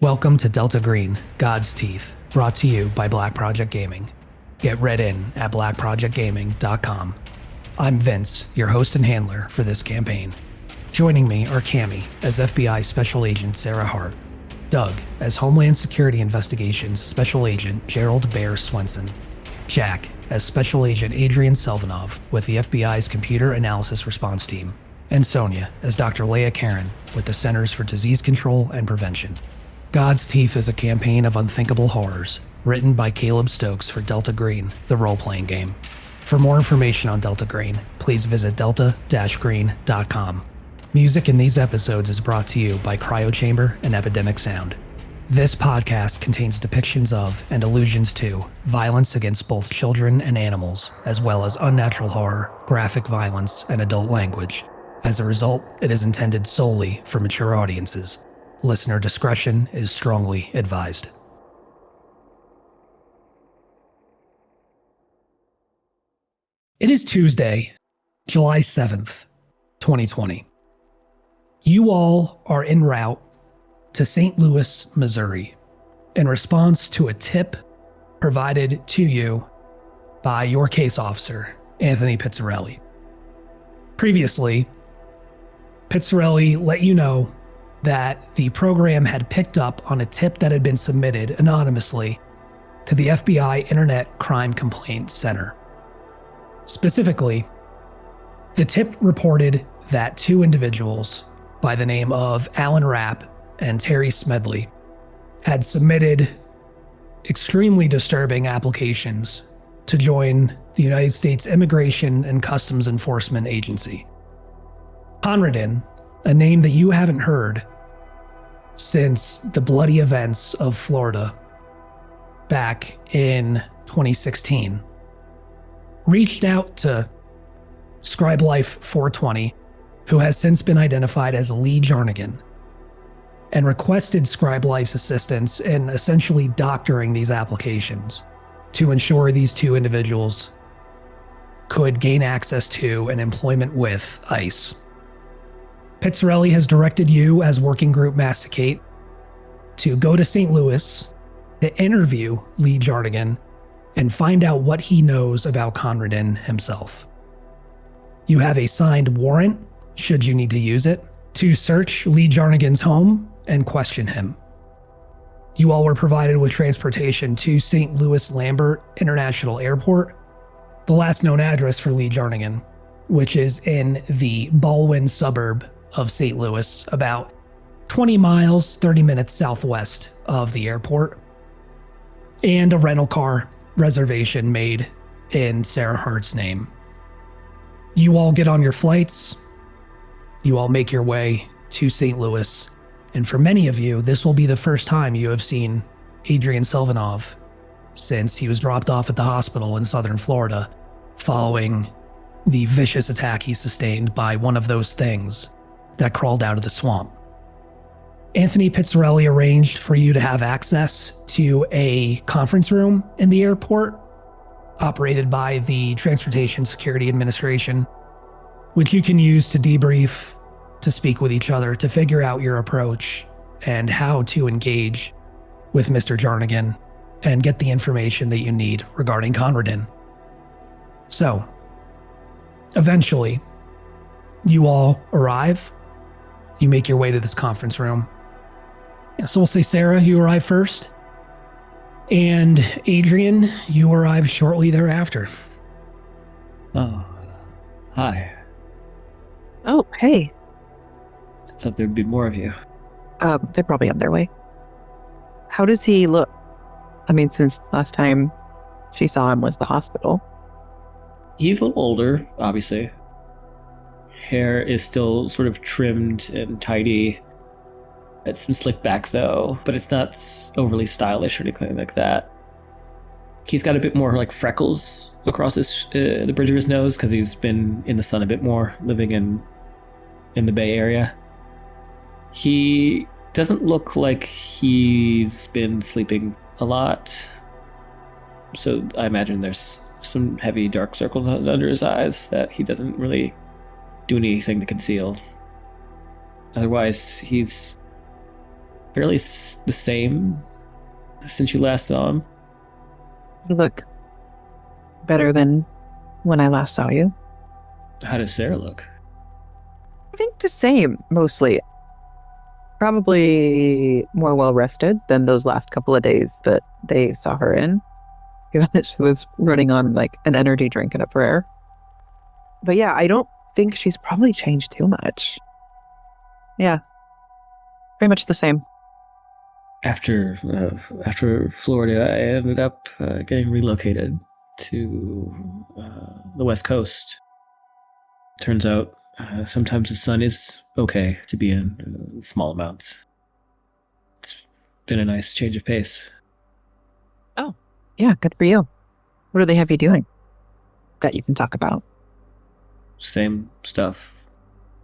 Welcome to Delta Green, God's Teeth, brought to you by Black Project Gaming. Get read in at blackprojectgaming.com. I'm Vince, your host and handler for this campaign. Joining me are Cami as FBI Special Agent Sarah Hart, Doug as Homeland Security Investigations Special Agent Gerrald Swenson, Jack as Special Agent Adrian Selivanov with the FBI's Computer Analysis Response Team, and Sonia as Dr. Leah Caron with the Centers for Disease Control and Prevention. God's Teeth is a campaign of unthinkable horrors, written by Caleb Stokes for Delta Green, the role-playing game. For more information on Delta Green, please visit delta-green.com. Music in these episodes is brought to you by Cryo Chamber and Epidemic Sound. This podcast contains depictions of and allusions to violence against both children and animals, as well as unnatural horror, graphic violence, and adult language. As a result, it is intended solely for mature audiences. Listener discretion is strongly advised. It is Tuesday, July 7th, 2020. You all are en route to St. Louis, Missouri, in response to a tip provided to you by your case officer, Anthony Pitzerelli. Previously, Pitzerelli let you know that the program had picked up on a tip that had been submitted anonymously to the FBI Internet Crime Complaint Center. Specifically, the tip reported that two individuals by the name of Alan Rapp and Terry Smedley had submitted extremely disturbing applications to join the United States Immigration and Customs Enforcement Agency. Conradin, a name that you haven't heard since the bloody events of Florida back in 2016, reached out to Scribe Life 420, who has since been identified as Lee Jarnigan, and requested Scribe Life's assistance in essentially doctoring these applications to ensure these two individuals could gain access to and employment with ICE. Pitzerelli has directed you as Working Group MASTICATE to go to St. Louis to interview Lee Jarnigan and find out what he knows about Conradin himself. You have a signed warrant, should you need to use it, to search Lee Jarnigan's home and question him. You all were provided with transportation to St. Louis Lambert International Airport, the last known address for Lee Jarnigan, which is in the Baldwin suburb of St. Louis, about 20 miles, 30 minutes southwest of the airport, and a rental car reservation made in Sarah Hart's name. You all get on your flights, you all make your way to St. Louis, and for many of you, this will be the first time you have seen Adrian Selivanov since he was dropped off at the hospital in southern Florida following the vicious attack he sustained by one of those things that crawled out of the swamp. Anthony Pitzerelli arranged for you to have access to a conference room in the airport operated by the Transportation Security Administration, which you can use to debrief, to speak with each other, to figure out your approach and how to engage with Mr. Jarnigan and get the information that you need regarding Conradin. So, eventually, you all arrive. You make your way to this conference room. So we'll say, Sarah, you arrive first. And Adrian, you arrive shortly thereafter. Oh, hi. Oh, hey. I thought there'd be more of you. They're probably on their way. How does he look? I mean, since last time she saw him was the hospital. He's a little older, obviously. Hair is still sort of trimmed and tidy. It's some slick back though, but it's not overly stylish or anything like that. He's got a bit more like freckles across his the bridge of his nose because he's been in the sun a bit more, living in the Bay Area. He doesn't look like he's been sleeping a lot, so I imagine there's some heavy dark circles under his eyes that he doesn't really do anything to conceal. Otherwise, he's fairly the same since you last saw him. You look better than when I last saw you. How does Sarah look? I think the same, mostly. Probably more well-rested than those last couple of days that they saw her in, given that she was running on like an energy drink and a prayer. But yeah, I don't think she's probably changed too much. Yeah, pretty much the same. After Florida, I ended up getting relocated to the West Coast. Turns out sometimes the sun is okay to be in small amounts. It's been a nice change of pace. Oh, yeah, good for you. What do they have you doing that you can talk about? Same stuff.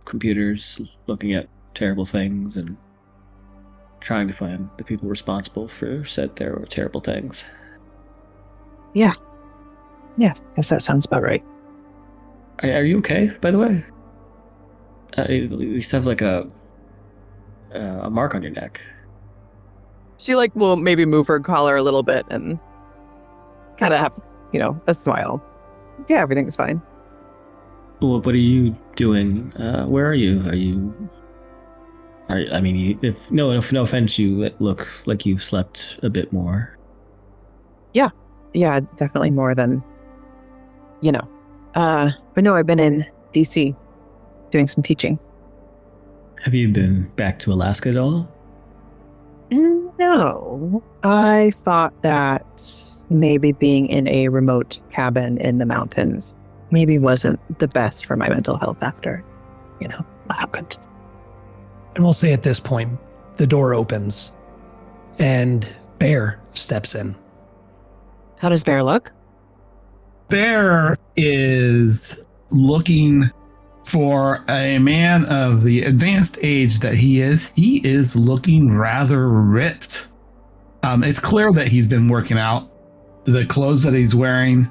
Computers, looking at terrible things and trying to find the people responsible for said terrible things. Yeah. Yes, I guess that sounds about right. Are you okay, by the way? You just have like a mark on your neck. She will maybe move her collar a little bit and kind of have, a smile. Yeah, everything's fine. Well, what are you doing? Where are you? If no offense, you look like you've slept a bit more. Yeah, definitely more than, But no, I've been in DC doing some teaching. Have you been back to Alaska at all? No. I thought that maybe being in a remote cabin in the mountains maybe wasn't the best for my mental health after, what happened. And we'll say at this point, the door opens and Bear steps in. How does Bear look? Bear is looking for a man of the advanced age that he is looking rather ripped. It's clear that he's been working out. The clothes that he's wearing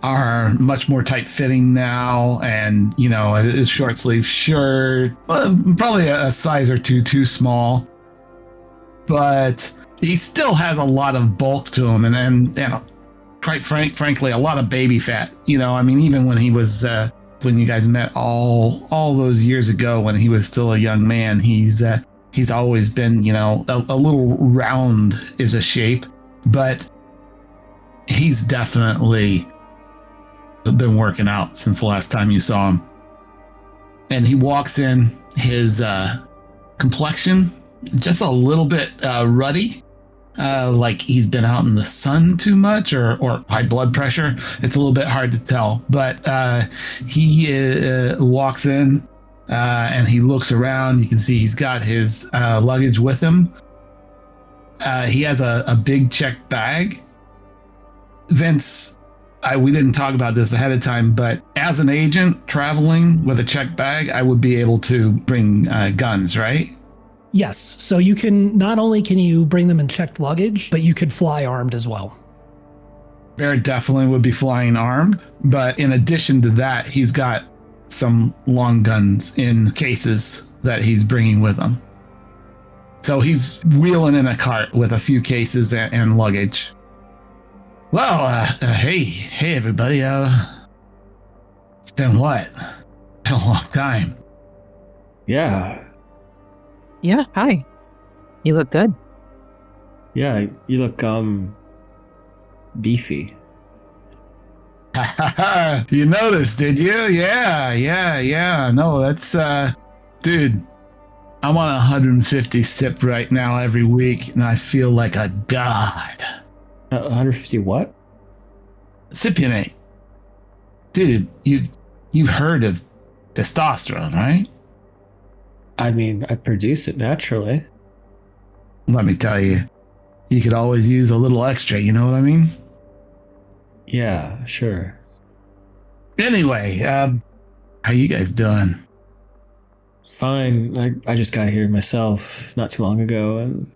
are much more tight fitting now, and his short sleeve shirt, probably a size or two too small, but he still has a lot of bulk to him, and quite frankly, a lot of baby fat. Even when he was when you guys met all those years ago, when he was still a young man, he's always been a little round is a shape, but he's definitely been working out since the last time you saw him. And he walks in, his complexion just a little bit ruddy, like he's been out in the sun too much, or high blood pressure. It's a little bit hard to tell, but he walks in and he looks around. You can see he's got his luggage with him. He has a big checked bag. Vince, we didn't talk about this ahead of time, but as an agent traveling with a checked bag, I would be able to bring guns, right? Yes, so not only can you bring them in checked luggage, but you could fly armed as well. Bear definitely would be flying armed, but in addition to that, he's got some long guns in cases that he's bringing with him. So he's wheeling in a cart with a few cases and luggage. Well, hey everybody. It's been what? Been a long time. Yeah. Yeah, hi. You look good. Yeah, you look beefy. You noticed, did you? Yeah. No, that's dude, I'm on 150 sip right now every week, and I feel like a god. 150 what? Cypionate. Dude, you've heard of testosterone, right? I produce it naturally. Let me tell you, you could always use a little extra, you know what I mean? Yeah, sure. Anyway, how you guys doing? Fine. I just got here myself not too long ago, and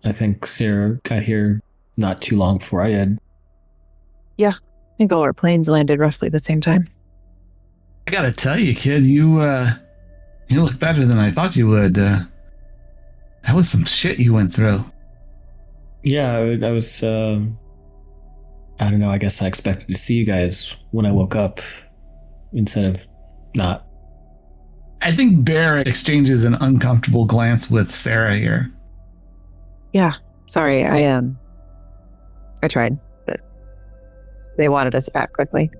I think Sarah got here not too long before I did. Yeah, I think all our planes landed roughly the same time. I gotta tell you, kid, you look better than I thought you would. That was some shit you went through. Yeah, I was, I don't know, I guess I expected to see you guys when I woke up instead of not. I think Bear exchanges an uncomfortable glance with Sarah here. Yeah, sorry, I tried, but they wanted us back quickly.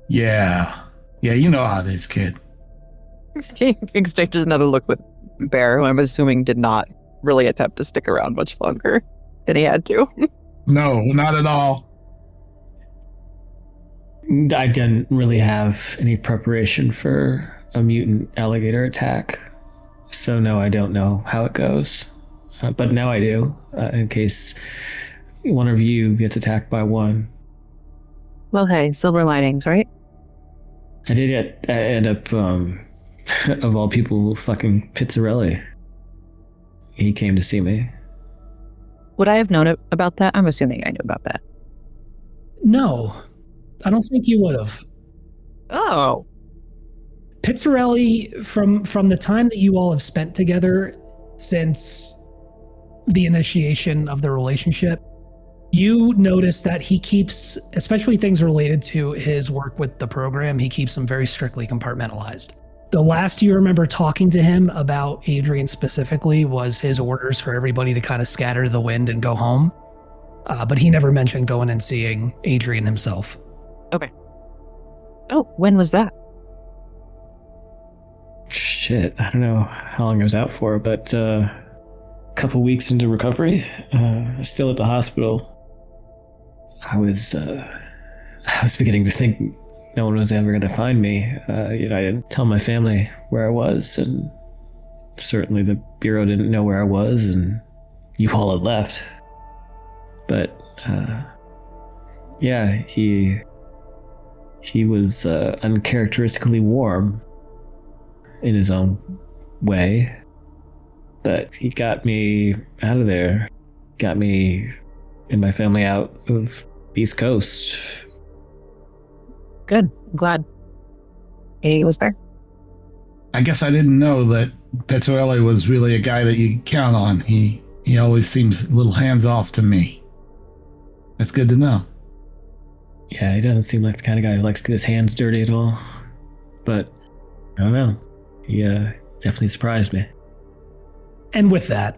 Yeah, you know how it is, kid. He exchanges another look with Bear, who I'm assuming did not really attempt to stick around much longer than he had to. No, not at all. I didn't really have any preparation for a mutant alligator attack, so no, I don't know how it goes. But now I do, in case one of you gets attacked by one. Well, hey, silver linings, right? I end up, of all people, fucking Pitzerelli. He came to see me. Would I have known about that? I'm assuming I knew about that. No, I don't think you would have. Oh. Pitzerelli, from the time that you all have spent together since the initiation of the relationship, you notice that he keeps, especially things related to his work with the program, he keeps them very strictly compartmentalized. The last you remember talking to him about Adrian specifically was his orders for everybody to kind of scatter to the wind and go home. But he never mentioned going and seeing Adrian himself. Okay. Oh, when was that? Shit, I don't know how long I was out for, but a couple weeks into recovery, still at the hospital. I was beginning to think no one was ever going to find me. I didn't tell my family where I was, and certainly the Bureau didn't know where I was, and you all had left. But, yeah, he was uncharacteristically warm in his own way. But he got me out of there, got me and my family out of the East Coast. Good. I'm glad he was there. I guess I didn't know that Pitzerelli was really a guy that you count on. He always seems a little hands-off to me. That's good to know. Yeah, he doesn't seem like the kind of guy who likes to get his hands dirty at all. But, I don't know. He definitely surprised me. And with that,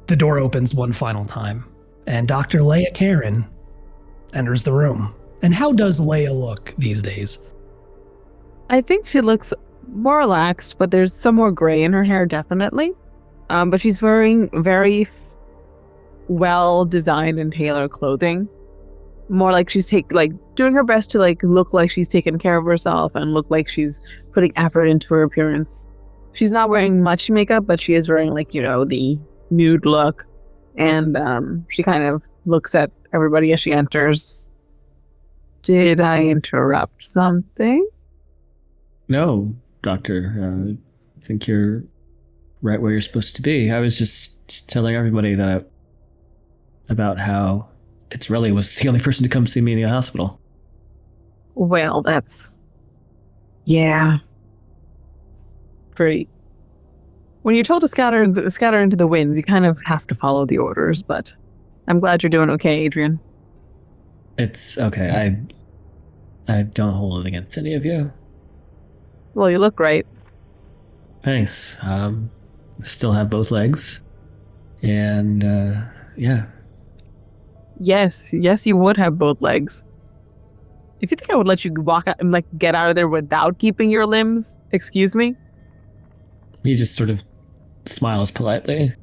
the door opens one final time, and Dr. Leah Caron enters the room. And how does Leah look these days? I think she looks more relaxed, but there's some more gray in her hair, definitely. But she's wearing very well-designed and tailored clothing. More like she's doing her best to look like she's taking care of herself and look like she's putting effort into her appearance. She's not wearing much makeup, but she is wearing the nude look. And she kind of looks at everybody as she enters. Did I interrupt something? No, Doctor. I think you're right where you're supposed to be. I was just telling everybody that about how Pitzerelli was the only person to come see me in the hospital. Well, that's... yeah. Pretty... When you're told to scatter into the winds, you kind of have to follow the orders, but I'm glad you're doing okay, Adrian. It's okay. I don't hold it against any of you. Well, you look great. Thanks. Still have both legs. And, yeah. Yes, you would have both legs. If you think I would let you walk out and get out of there without keeping your limbs, excuse me? He just sort of smiles politely.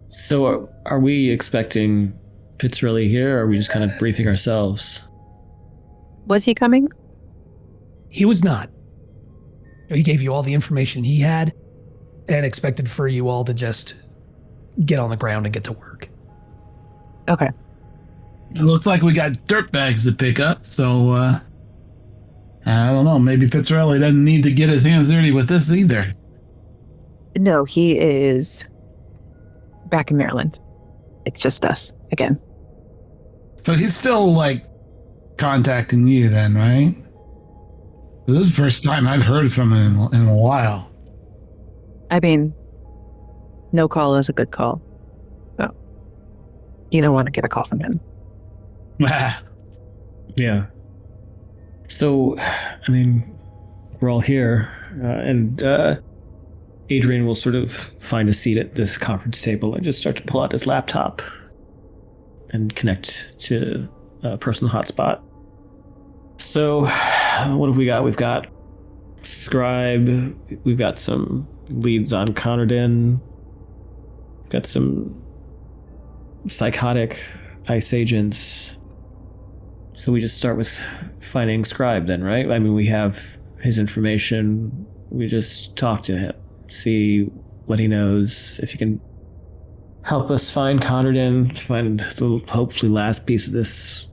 So are we expecting Pitzerelli here, or are we just kind of briefing ourselves? Was he coming? He was not. He gave you all the information he had and expected for you all to just get on the ground and get to work. Okay. It looked like we got dirt bags to pick up, so I don't know. Maybe Pitzerelli doesn't need to get his hands dirty with this either. No, he is back in Maryland. It's just us again. So he's still contacting you then, right? This is the first time I've heard from him in a while. I mean, No call is a good call. So you don't want to get a call from him. Yeah. So, I mean, we're all here, and Adrian will sort of find a seat at this conference table and just start to pull out his laptop and connect to a personal hotspot. So, what have we got? We've got Scribe. We've got some leads on Conradin. We've got some psychotic ICE agents. So we just start with finding Scribe then, right? I mean, we have his information. We just talk to him, see what he knows. If he can help us find Conradin, find the hopefully last piece of this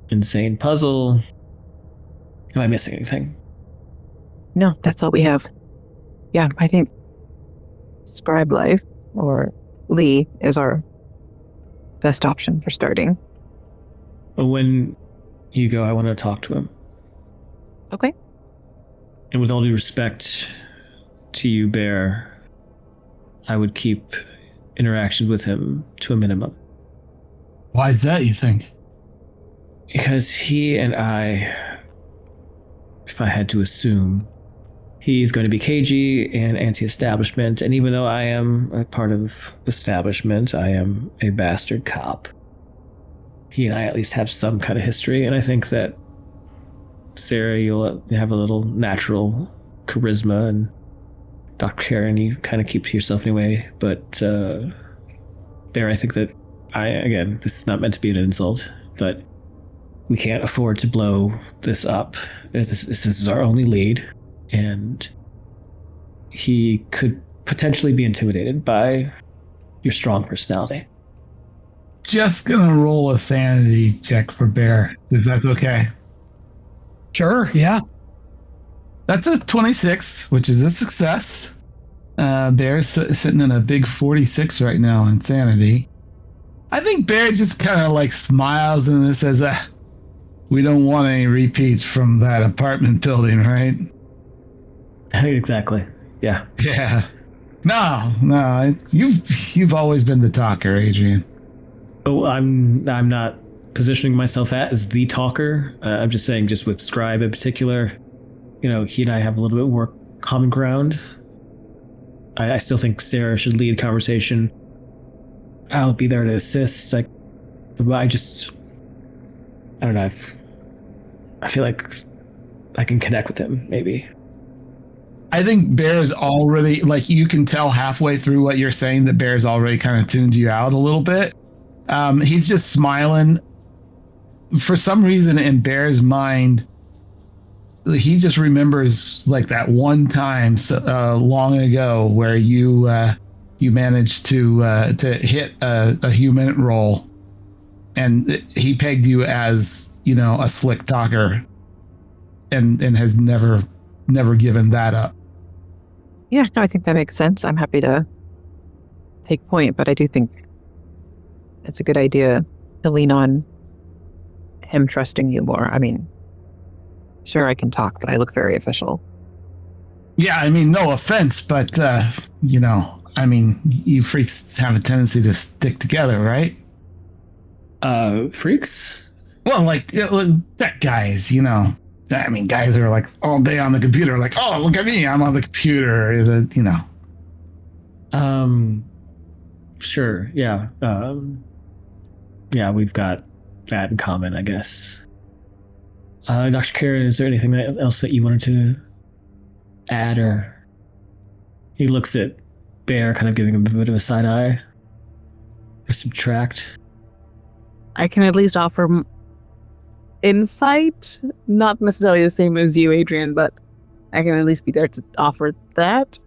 insane puzzle. Am I missing anything? No, that's all we have. Yeah, I think Scribe Life or Lee is our best option for starting. But when you go, I want to talk to him. Okay. And with all due respect to you, Bear, I would keep interactions with him to a minimum. Why is that, you think? Because he and I, if I had to assume, he's going to be cagey and anti-establishment, and even though I am a part of establishment, I am a bastard cop. He and I at least have some kind of history, and I think that Sarah, you'll have a little natural charisma, and Dr. Caron, you kind of keep to yourself anyway, but Bear, I think that again, this is not meant to be an insult, but we can't afford to blow this up. This is our only lead, and he could potentially be intimidated by your strong personality. Just gonna roll a sanity check for Bear, if that's okay. Sure, yeah. That's a 26, which is a success. Bear's sitting in a big 46 right now in sanity. I think Bear just kind of like smiles and says, we don't want any repeats from that apartment building, right? Exactly. Yeah. Yeah. No, you've always been the talker, Adrian. Oh, I'm not positioning myself as the talker. I'm just saying, just with Scribe in particular, he and I have a little bit more common ground. I still think Sarah should lead conversation. I'll be there to assist. I don't know. I feel like I can connect with him, maybe. I think Bear's already, you can tell halfway through what you're saying that Bear's already kind of tuned you out a little bit. He's just smiling. For some reason in Bear's mind, he just remembers that one time long ago where you managed to hit a human roll, and he pegged you as a slick talker, and has never given that up. Yeah, no, I think that makes sense. I'm happy to take point, but I do think it's a good idea to lean on him trusting you more. I mean, sure, I can talk, but I look very official. Yeah, I mean, no offense, but, you freaks have a tendency to stick together, right? Freaks? Well, that guys, guys are all day on the computer, oh, look at me, I'm on the computer, Sure, yeah. Yeah, we've got that in common, I guess. Dr. Caron, is there anything else that you wanted to add, or he looks at Bear, kind of giving him a bit of a side eye, or subtract? I can at least offer insight, not necessarily the same as you, Adrian, but I can at least be there to offer that.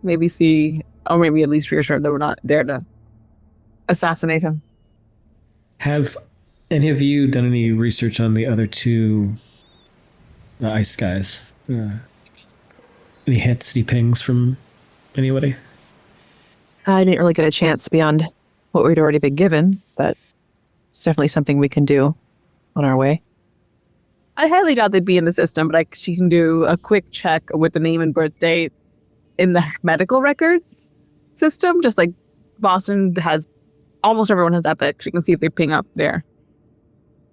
Maybe see, or maybe at least reassure that we're not there to assassinate him. Have any of you done any research on the other two ICE guys? Any hits, any pings from anybody? I didn't really get a chance beyond what we'd already been given, but it's definitely something we can do on our way. I highly doubt they'd be in the system, but she can do a quick check with the name and birth date in the medical records. system? Just like Boston has, almost everyone has Epic. You can see if they ping up there.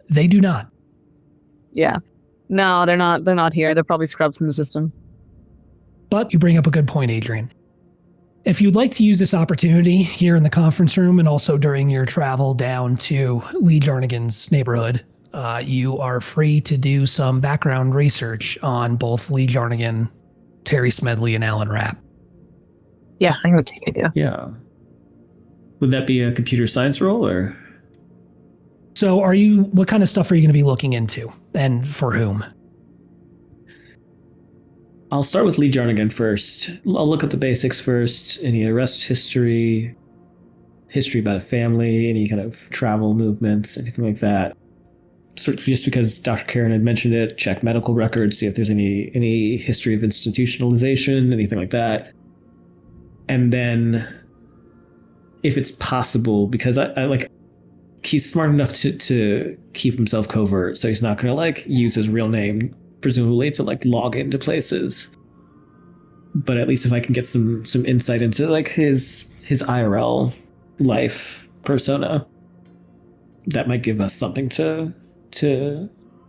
They do not. Yeah. No, they're not. They're not here. They're probably scrubbed from the system. But you bring up a good point, Adrian. If you'd like to use this opportunity here in the conference room and also during your travel down to Lee Jarnigan's neighborhood, you are free to do some background research on both Lee Jarnigan, Terry Smedley, and Alan Rapp. Yeah, I think that's a good idea. Yeah. Would that be a computer science role or? So what kind of stuff are you going to be looking into and for whom? I'll start with Lee Jarnigan first. I'll look at the basics first, any arrest history about a family, any kind of travel movements, anything like that. Just because Dr. Caron had mentioned it, check medical records, see if there's any history of institutionalization, anything like that. And then, if it's possible, because I like, he's smart enough to keep himself covert, so he's not going to like use his real name, presumably to like log into places. But at least if I can get some insight into like his IRL life persona, that might give us something to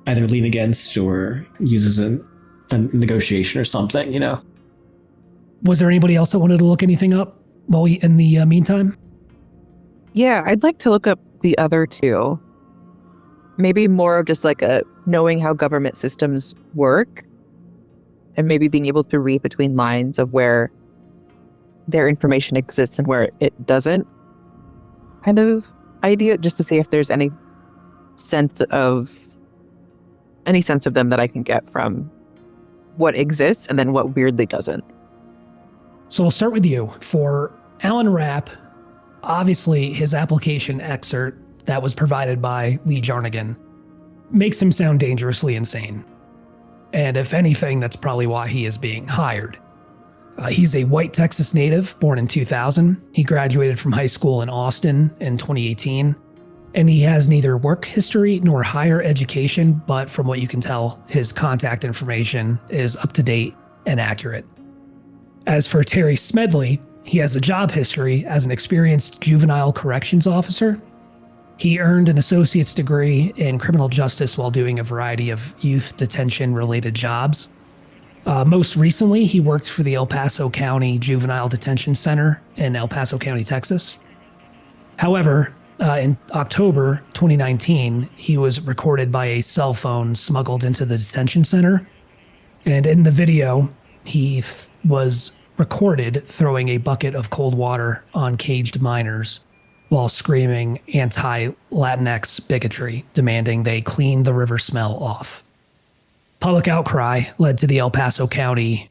either lean against or use as a negotiation or something, you know. Was there anybody else that wanted to look anything up in the meantime? Yeah, I'd like to look up the other two. Maybe more of just like knowing how government systems work and maybe being able to read between lines of where their information exists and where it doesn't kind of idea, just to see if there's any sense of them that I can get from what exists and then what weirdly doesn't. So we'll start with you. For Alan Rapp, obviously his application excerpt that was provided by Lee Jarnigan makes him sound dangerously insane. And if anything, that's probably why he is being hired. He's a white Texas native, born in 2000. He graduated from high school in Austin in 2018. And he has neither work history nor higher education, but from what you can tell, his contact information is up to date and accurate. As for Terry Smedley, he has a job history as an experienced juvenile corrections officer. He earned an associate's degree in criminal justice while doing a variety of youth detention-related jobs. Most recently, he worked for the El Paso County Juvenile Detention Center in El Paso County, Texas. However, in October 2019, he was recorded by a cell phone smuggled into the detention center. And in the video, he was recorded throwing a bucket of cold water on caged minors while screaming anti-Latinx bigotry, demanding they clean the river smell off. Public outcry led to the El Paso County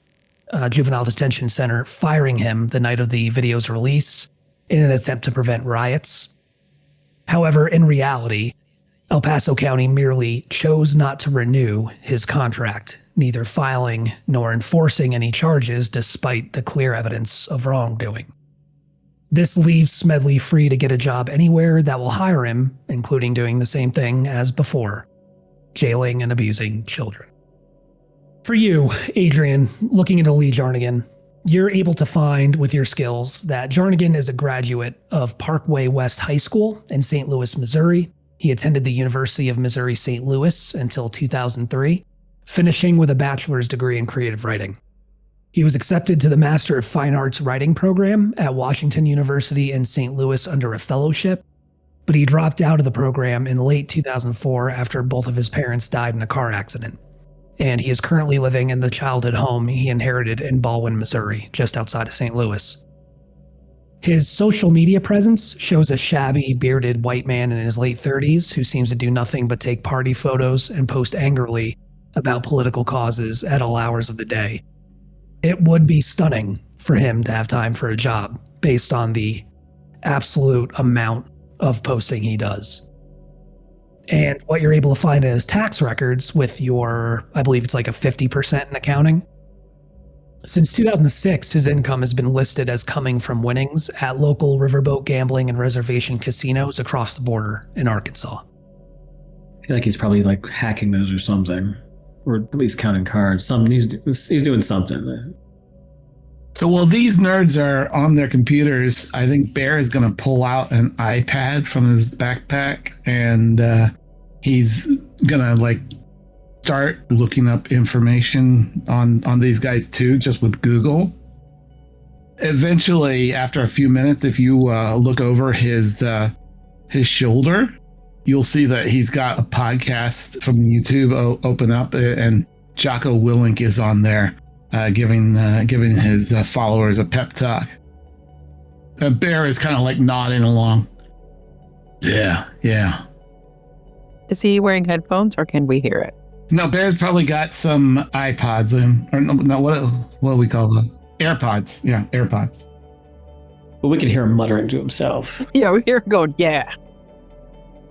Juvenile Detention Center firing him the night of the video's release in an attempt to prevent riots. However, in reality, El Paso County merely chose not to renew his contract, neither filing nor enforcing any charges despite the clear evidence of wrongdoing. This leaves Smedley free to get a job anywhere that will hire him, including doing the same thing as before, jailing and abusing children. For you, Adrian, looking into Lee Jarnigan, you're able to find with your skills that Jarnigan is a graduate of Parkway West High School in St. Louis, Missouri. He attended the University of Missouri St. Louis until 2003, finishing with a bachelor's degree in creative writing. He was accepted to the Master of Fine Arts Writing program at Washington University in St. Louis under a fellowship, but he dropped out of the program in late 2004 after both of his parents died in a car accident. And he is currently living in the childhood home he inherited in Baldwin, Missouri, just outside of St. Louis. His social media presence shows a shabby, bearded white man in his late 30s who seems to do nothing but take party photos and post angrily about political causes at all hours of the day. It would be stunning for him to have time for a job based on the absolute amount of posting he does. And what you're able to find in his tax records with your, I believe it's like a 50% in accounting. Since 2006, his income has been listed as coming from winnings at local riverboat gambling and reservation casinos across the border in Arkansas. I feel like he's probably like hacking those or something, or at least counting cards. He's doing something. So while these nerds are on their computers, I think Bear is going to pull out an iPad from his backpack, and he's going to start looking up information on these guys too, just with Google. Eventually, after a few minutes, if you look over his shoulder, you'll see that he's got a podcast from YouTube open up, and Jocko Willink is on there. Giving his followers a pep talk. Bear is kind of nodding along. Yeah. Is he wearing headphones or can we hear it? No, Bear's probably got some iPods in, or no, what do we call them? AirPods. Yeah, AirPods. But we can hear him muttering to himself. Yeah, we hear him going, yeah.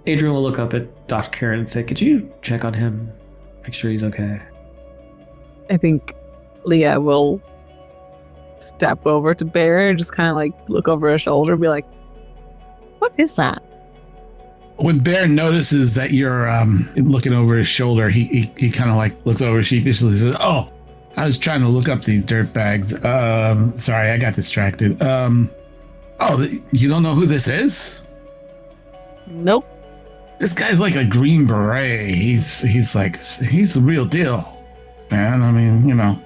Adrian will look up at Dr. Caron and say, could you check on him? Make sure he's okay. I think Leah will step over to Bear and just kind of look over her shoulder and be like, what is that? When Bear notices that you're looking over his shoulder, he kind of looks over sheepishly and says, oh, I was trying to look up these dirt bags. Sorry, I got distracted. Oh, you don't know who this is? Nope. This guy's like a Green Beret. He's the real deal, man. I mean,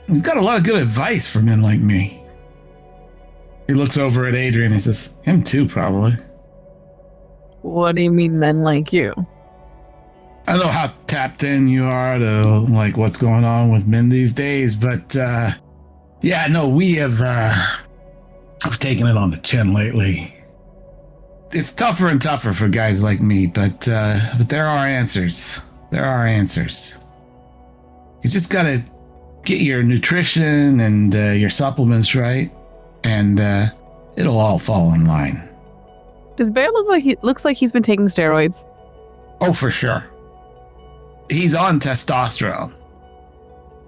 he's got a lot of good advice for men like me. He looks over at Adrian and he says, him too, probably. What do you mean men like you? I don't know how tapped in you are to what's going on with men these days, but yeah, no, we have I've taken it on the chin lately. It's tougher and tougher for guys like me, but there are answers. There are answers. You just gotta get your nutrition and your supplements right, and it'll all fall in line. Does Bear looks like he's been taking steroids? Oh, for sure. He's on testosterone.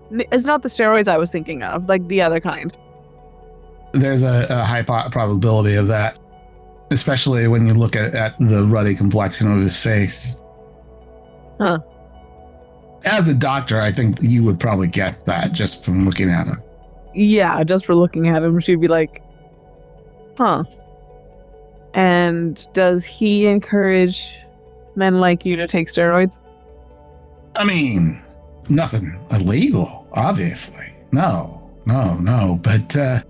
It's not the steroids I was thinking of, the other kind. There's a high probability of that, especially when you look at the ruddy complexion of his face. Huh. As a doctor, I think you would probably guess that just from looking at him. Yeah, just for looking at him, she'd be like, huh. And does he encourage men like you to take steroids? I mean, nothing illegal, obviously. No. But, I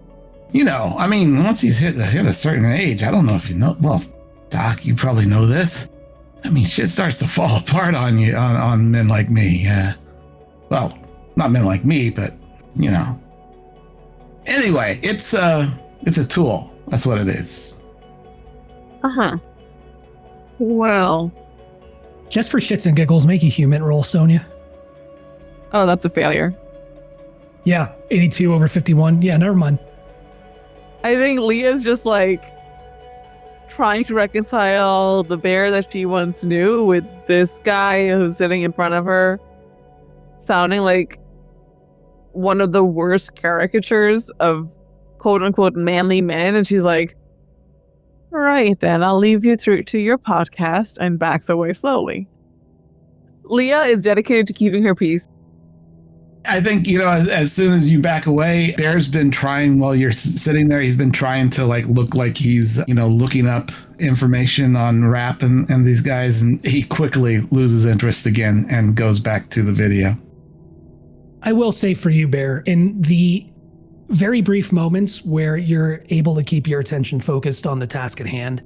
mean, once he's hit a certain age, I don't know if you know. Well, Doc, you probably know this. I mean, shit starts to fall apart on you, on men like me. Well, not men like me, but, Anyway, it's a tool. That's what it is. Uh-huh. Well. Just for shits and giggles, make a human roll, Sonia. Oh, that's a failure. Yeah, 82 over 51. Yeah, never mind. I think Leah's just trying to reconcile the Bear that she once knew with this guy who's sitting in front of her, sounding like one of the worst caricatures of quote-unquote manly men. And she's like, all right, then I'll leave you through to your podcast, and backs away slowly. Leah is dedicated to keeping her peace. I think, as soon as you back away, Bear's been trying while you're sitting there. He's been trying to look like he's, looking up information on rap and these guys. And he quickly loses interest again and goes back to the video. I will say for you, Bear, in the very brief moments where you're able to keep your attention focused on the task at hand,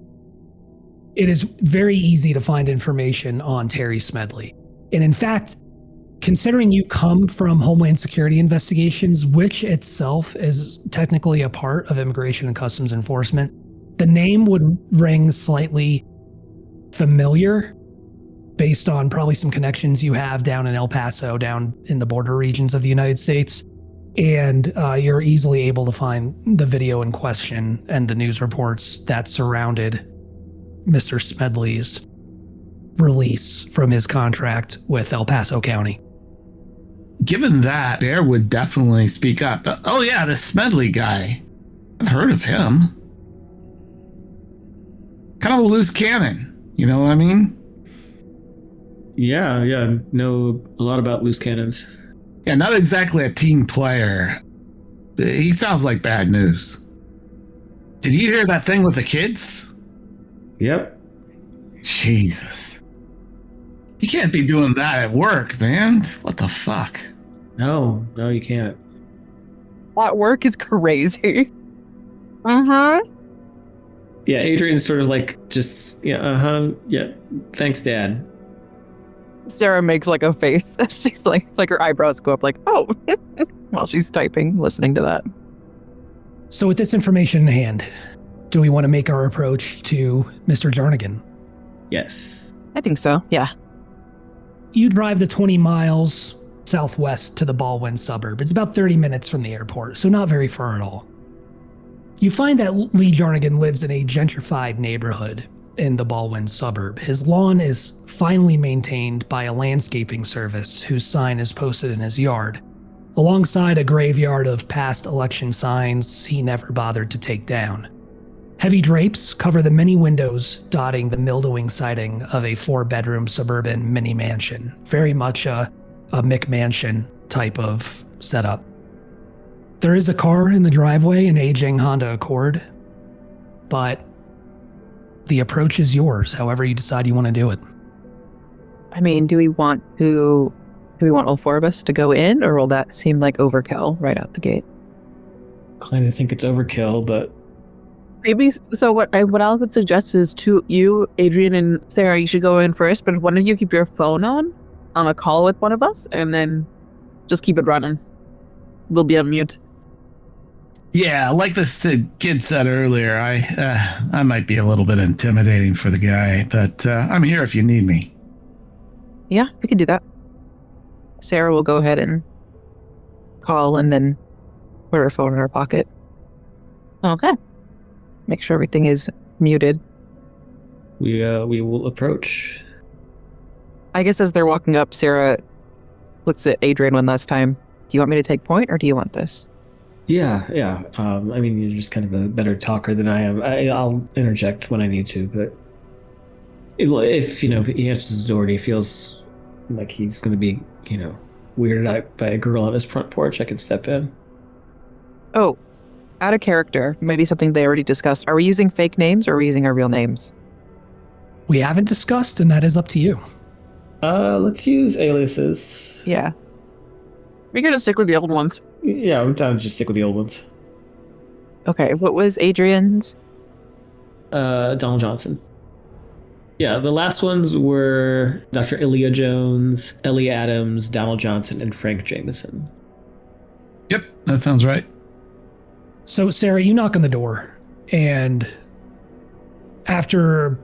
it is very easy to find information on Terry Smedley. And in fact, considering you come from Homeland Security investigations, which itself is technically a part of Immigration and Customs Enforcement, the name would ring slightly familiar based on probably some connections you have down in El Paso, down in the border regions of the United States. And you're easily able to find the video in question and the news reports that surrounded Mr. Smedley's release from his contract with El Paso County. Given that, Bear would definitely speak up. Oh yeah, the Smedley guy. I've heard of him. Kind of a loose cannon. You know what I mean? Yeah. Know a lot about loose cannons. Yeah, not exactly a team player. He sounds like bad news. Did you hear that thing with the kids? Yep. Jesus. You can't be doing that at work, man. What the fuck? No, you can't. That work is crazy. Uh-huh. Yeah, Adrian's sort of like, just, yeah, thanks, Dad. Sarah makes like a face. She's like her eyebrows go up like, oh, while she's typing, listening to that. So with this information in hand, do we want to make our approach to Mr. Jarnigan? Yes. I think so, yeah. You drive the 20 miles southwest to the Baldwin suburb. It's about 30 minutes from the airport, so not very far at all. You find that Lee Jarnigan lives in a gentrified neighborhood in the Baldwin suburb. His lawn is finely maintained by a landscaping service whose sign is posted in his yard, alongside a graveyard of past election signs he never bothered to take down. Heavy drapes cover the many windows dotting the mildewing siding of a 4-bedroom suburban mini mansion, very much a McMansion type of setup. There is a car in the driveway, an aging Honda Accord, but the approach is yours, however you decide you want to do it. I mean, do we want all four of us to go in, or will that seem like overkill right out the gate? Inclined to think it's overkill, but Maybe, so what I would suggest is you, Adrian, and Sarah, you should go in first, but one of you keep your phone on a call with one of us, and then just keep it running. We'll be on mute. Yeah, like this kid said earlier, I might be a little bit intimidating for the guy, but I'm here if you need me. Yeah, we can do that. Sarah will go ahead and call and then put her phone in her pocket. Okay. Make sure everything is muted. we will approach. I guess as they're walking up, Sarah looks at Adrian one last time. Do you want me to take point, or do you want this? Yeah. I mean, you're just kind of a better talker than I am. I'll interject when I need to, but if he answers the door and he feels like he's going to be, weirded out by a girl on his front porch, I can step in. Oh, out of character, maybe something they already discussed. Are we using fake names, or are we using our real names? We haven't discussed, and that is up to you. Let's use aliases. Yeah. We're gonna stick with the old ones. Yeah, I'm down to just stick with the old ones. Okay, what was Adrian's? Donald Johnson. Yeah, the last ones were Dr. Ilya Jones, Ellie Adams, Donald Johnson, and Frank Jameson. Yep, that sounds right. So, Sarah, you knock on the door, and after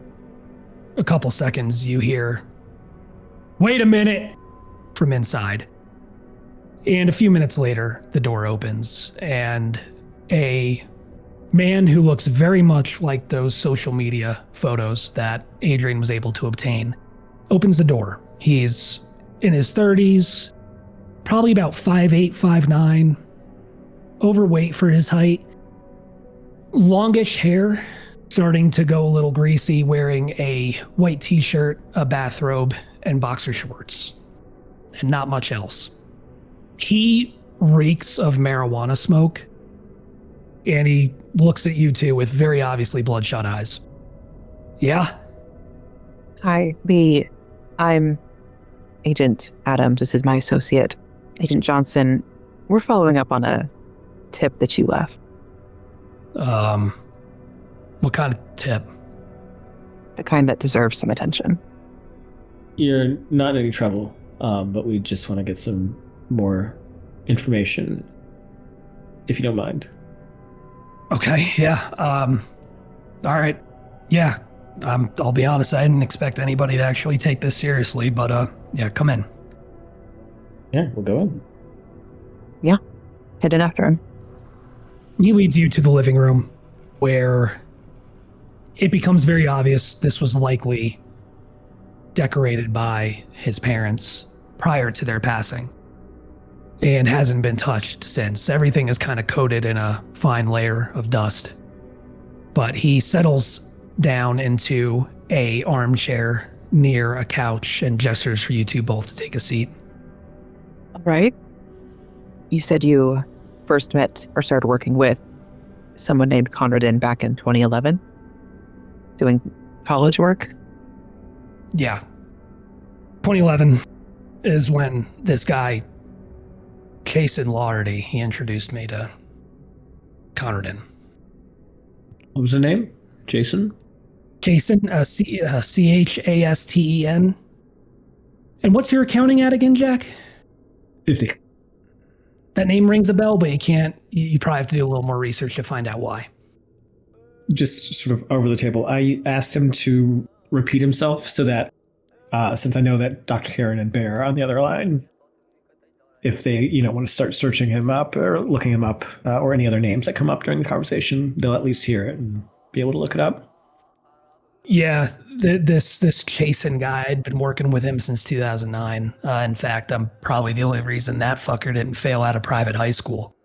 a couple seconds, you hear, "Wait a minute," from inside. And a few minutes later, the door opens, and a man who looks very much like those social media photos that Adrian was able to obtain opens the door. He's in his 30s, probably about 5'8", 5'9", overweight for his height, longish hair, starting to go a little greasy, wearing a white t-shirt, a bathrobe, and boxer shorts, and not much else. He reeks of marijuana smoke, and he looks at you two with very obviously bloodshot eyes. Yeah? Hi, Lee. I'm Agent Adams. This is my associate, Agent Johnson. We're following up on a tip that you left. What kind of tip? The kind that deserves some attention. You're not in any trouble, but we just want to get some more information, if you don't mind. Okay, yeah. All right. Yeah, I'll be honest, I didn't expect anybody to actually take this seriously, but yeah, come in. Yeah, we'll go in. Head in after him. He leads you to the living room, where it becomes very obvious this was likely decorated by his parents prior to their passing, and hasn't been touched since. Everything is kind of coated in a fine layer of dust. But he settles down into a armchair near a couch and gestures for you two both to take a seat. All right. You said you first met or started working with someone named Conradin back in 2011, doing college work. Yeah. 2011 is when this guy, Jason Lardy, he introduced me to Conradin. What was the name? Jason? Jason, Chasten. And what's your accounting at again, Jack? 50. That name rings a bell, but you probably have to do a little more research to find out why. Just sort of over the table, I asked him to repeat himself so that, since I know that Dr. Caron and Bear are on the other line, if they, want to start searching him up or looking him up, or any other names that come up during the conversation, they'll at least hear it and be able to look it up. Yeah, this Jason guy, I'd been working with him since 2009. In fact, I'm probably the only reason that fucker didn't fail out of private high school.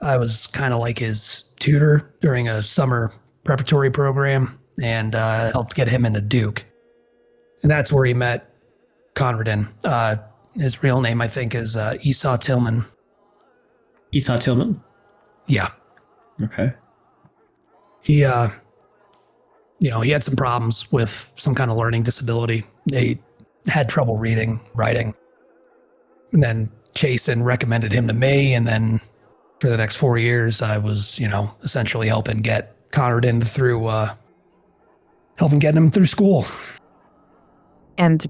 I was kind of like his tutor during a summer preparatory program and helped get him into Duke. And that's where he met Conradin. His real name, I think, is Esau Tillman. Esau Tillman? Yeah. Okay. He had some problems with some kind of learning disability. He had trouble reading, writing. And then Jason recommended him to me. And then for the next 4 years, I was, essentially helping get Conradin helping get him through school. And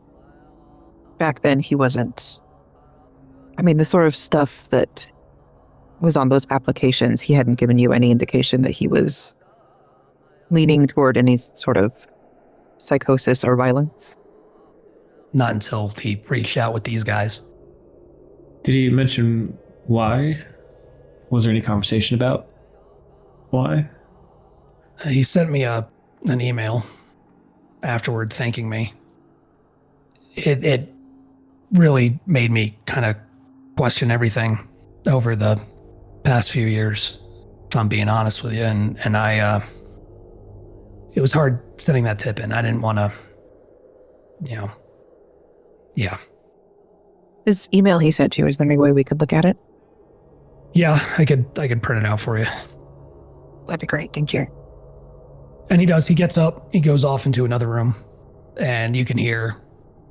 back then he wasn't, the sort of stuff that was on those applications, he hadn't given you any indication that he was leaning toward any sort of psychosis or violence? Not until he reached out with these guys. Did he mention why? Was there any conversation about why? He sent me an email afterward thanking me. It really made me kind of question everything over the past few years, if I'm being honest with you. And I, it was hard sending that tip in. I didn't want to, yeah. This email he sent you, is there any way we could look at it? Yeah, I could print it out for you. That'd be great, thank you. And he does. He gets up, he goes off into another room, and you can hear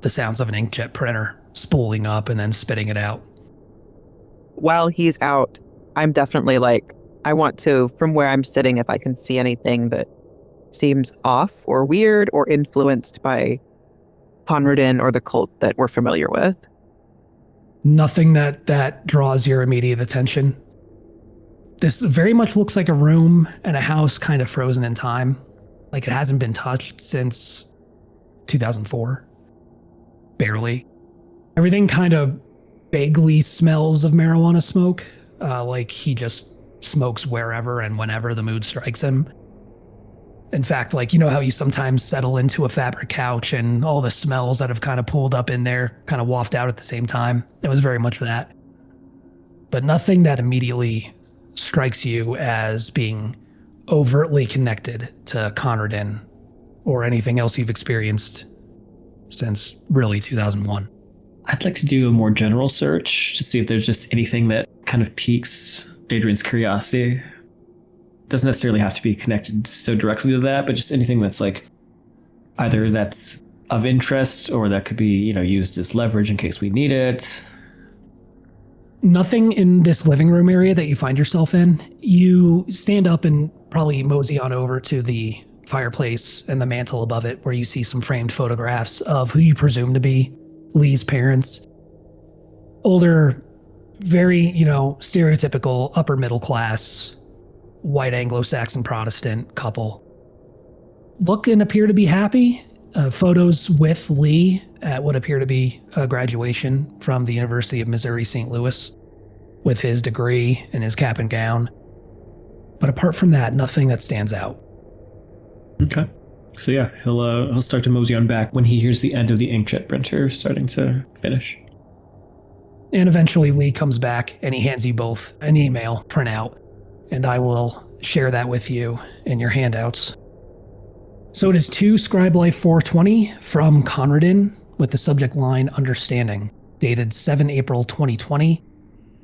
the sounds of an inkjet printer spooling up and then spitting it out. While he's out, I'm definitely I want to, from where I'm sitting, if I can see anything that seems off or weird or influenced by Conradin or the cult that we're familiar with. Nothing that draws your immediate attention. This very much looks like a room and a house kind of frozen in time. Like it hasn't been touched since 2004. Barely. Everything kind of vaguely smells of marijuana smoke. Like he just smokes wherever and whenever the mood strikes him. In fact, how you sometimes settle into a fabric couch and all the smells that have kind of pulled up in there kind of waft out at the same time. It was very much that. But nothing that immediately strikes you as being overtly connected to Conradin or anything else you've experienced since really 2001. I'd like to do a more general search to see if there's just anything that kind of piques Adrian's curiosity. Doesn't necessarily have to be connected so directly to that, but just anything that's either that's of interest or that could be, used as leverage in case we need it. Nothing in this living room area that you find yourself in. You stand up and probably mosey on over to the fireplace and the mantle above it where you see some framed photographs of who you presume to be Lee's parents. Older, very, stereotypical upper middle class, white Anglo-Saxon Protestant couple. Look and appear to be happy. Photos with Lee at what appear to be a graduation from the University of Missouri St. Louis with his degree and his cap and gown. But apart from that, nothing that stands out. Okay. So yeah, he'll start to mosey on back when he hears the end of the inkjet printer starting to finish. And eventually Lee comes back and he hands you both an email printout, and I will share that with you in your handouts. So it is to Scribe Life 420 from Conradin with the subject line Understanding, dated 7 April 2020.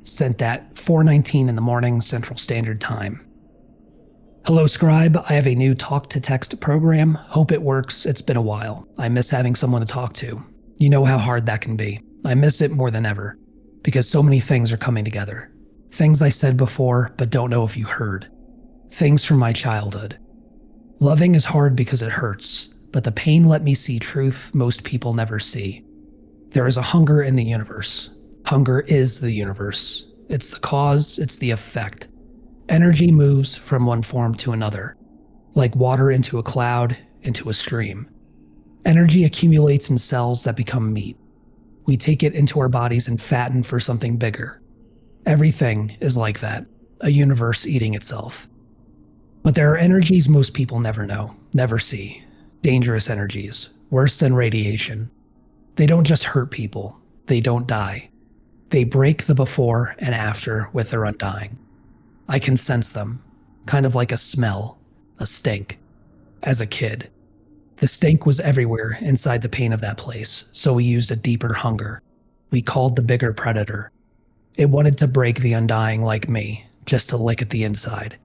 Sent at 4:19 in the morning Central Standard Time. Hello, Scribe. I have a new talk-to-text program. Hope it works. It's been a while. I miss having someone to talk to. You know how hard that can be. I miss it more than ever, because so many things are coming together. Things I said before, but don't know if you heard. Things from my childhood. Loving is hard because it hurts, but the pain let me see truth most people never see. There is a hunger in the universe. Hunger is the universe. It's the cause, it's the effect. Energy moves from one form to another, like water into a cloud, into a stream. Energy accumulates in cells that become meat. We take it into our bodies and fatten for something bigger. Everything is like that, a universe eating itself. But there are energies most people never know, never see. Dangerous energies, worse than radiation. They don't just hurt people, they don't die. They break the before and after with their undying. I can sense them, kind of like a smell, a stink. As a kid, the stink was everywhere inside the pain of that place, so we used a deeper hunger. We called the bigger predator. It wanted to break the undying like me, just to lick at the inside.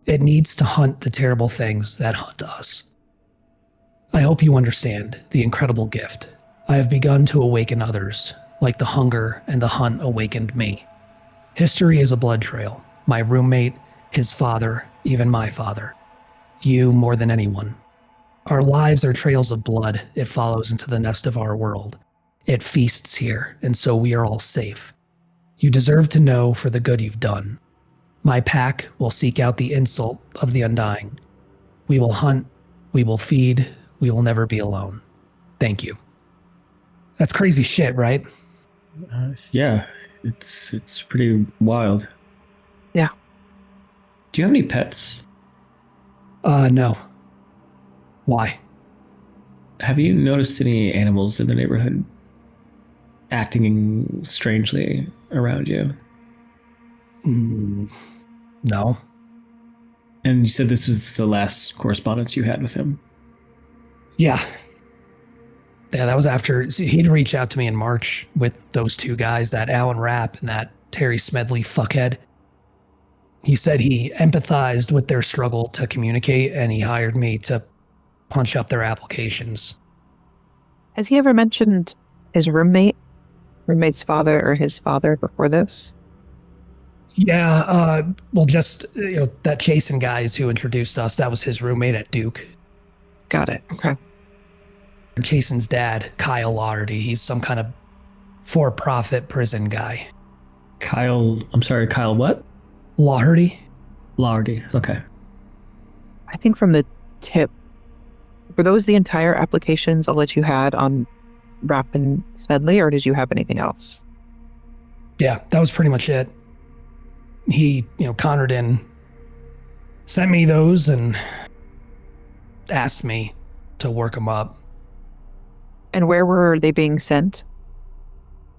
It needs to hunt the terrible things that hunt us. I hope you understand the incredible gift. I have begun to awaken others, like the hunger and the hunt awakened me. History is a blood trail. My roommate, his father, even my father. You more than anyone. Our lives are trails of blood. It follows into the nest of our world. It feasts here, and so we are all safe. You deserve to know for the good you've done. My pack will seek out the insult of the undying. We will hunt, we will feed, we will never be alone. Thank you. That's crazy shit, right? Yeah, it's pretty wild. Yeah. Do you have any pets? No. Why? Have you noticed any animals in the neighborhood acting strangely around you? No. And you said this was the last correspondence you had with him? Yeah. Yeah, that was after he'd reach out to me in March with those two guys, that Alan Rapp and that Terry Smedley fuckhead. He said he empathized with their struggle to communicate, and he hired me to punch up their applications. Has he ever mentioned his roommate's father or his father before this? Yeah, well, just, that Jason guys who introduced us, that was his roommate at Duke. Got it. Okay. And Jason's dad, Kyle Laherty, he's some kind of for-profit prison guy. Kyle what? Laherty? Laherty, okay. I think from the tip, were those the entire applications all that you had on Rapp and Smedley, or did you have anything else? Yeah, that was pretty much it. He, Conradin sent me those and asked me to work them up. And where were they being sent?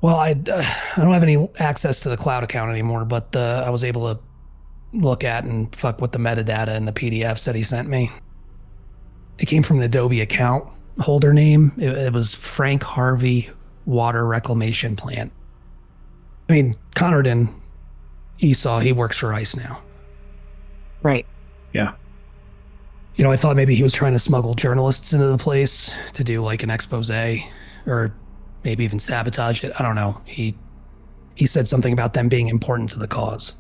Well, I don't have any access to the cloud account anymore, but I was able to look at and fuck with the metadata and the PDFs that he sent me. It came from an Adobe account holder name. It was Frank Harvey Water Reclamation Plant. I mean, Conradin, Esau, he works for ICE now. Right. Yeah. I thought maybe he was trying to smuggle journalists into the place to do like an expose or maybe even sabotage it. I don't know. He said something about them being important to the cause.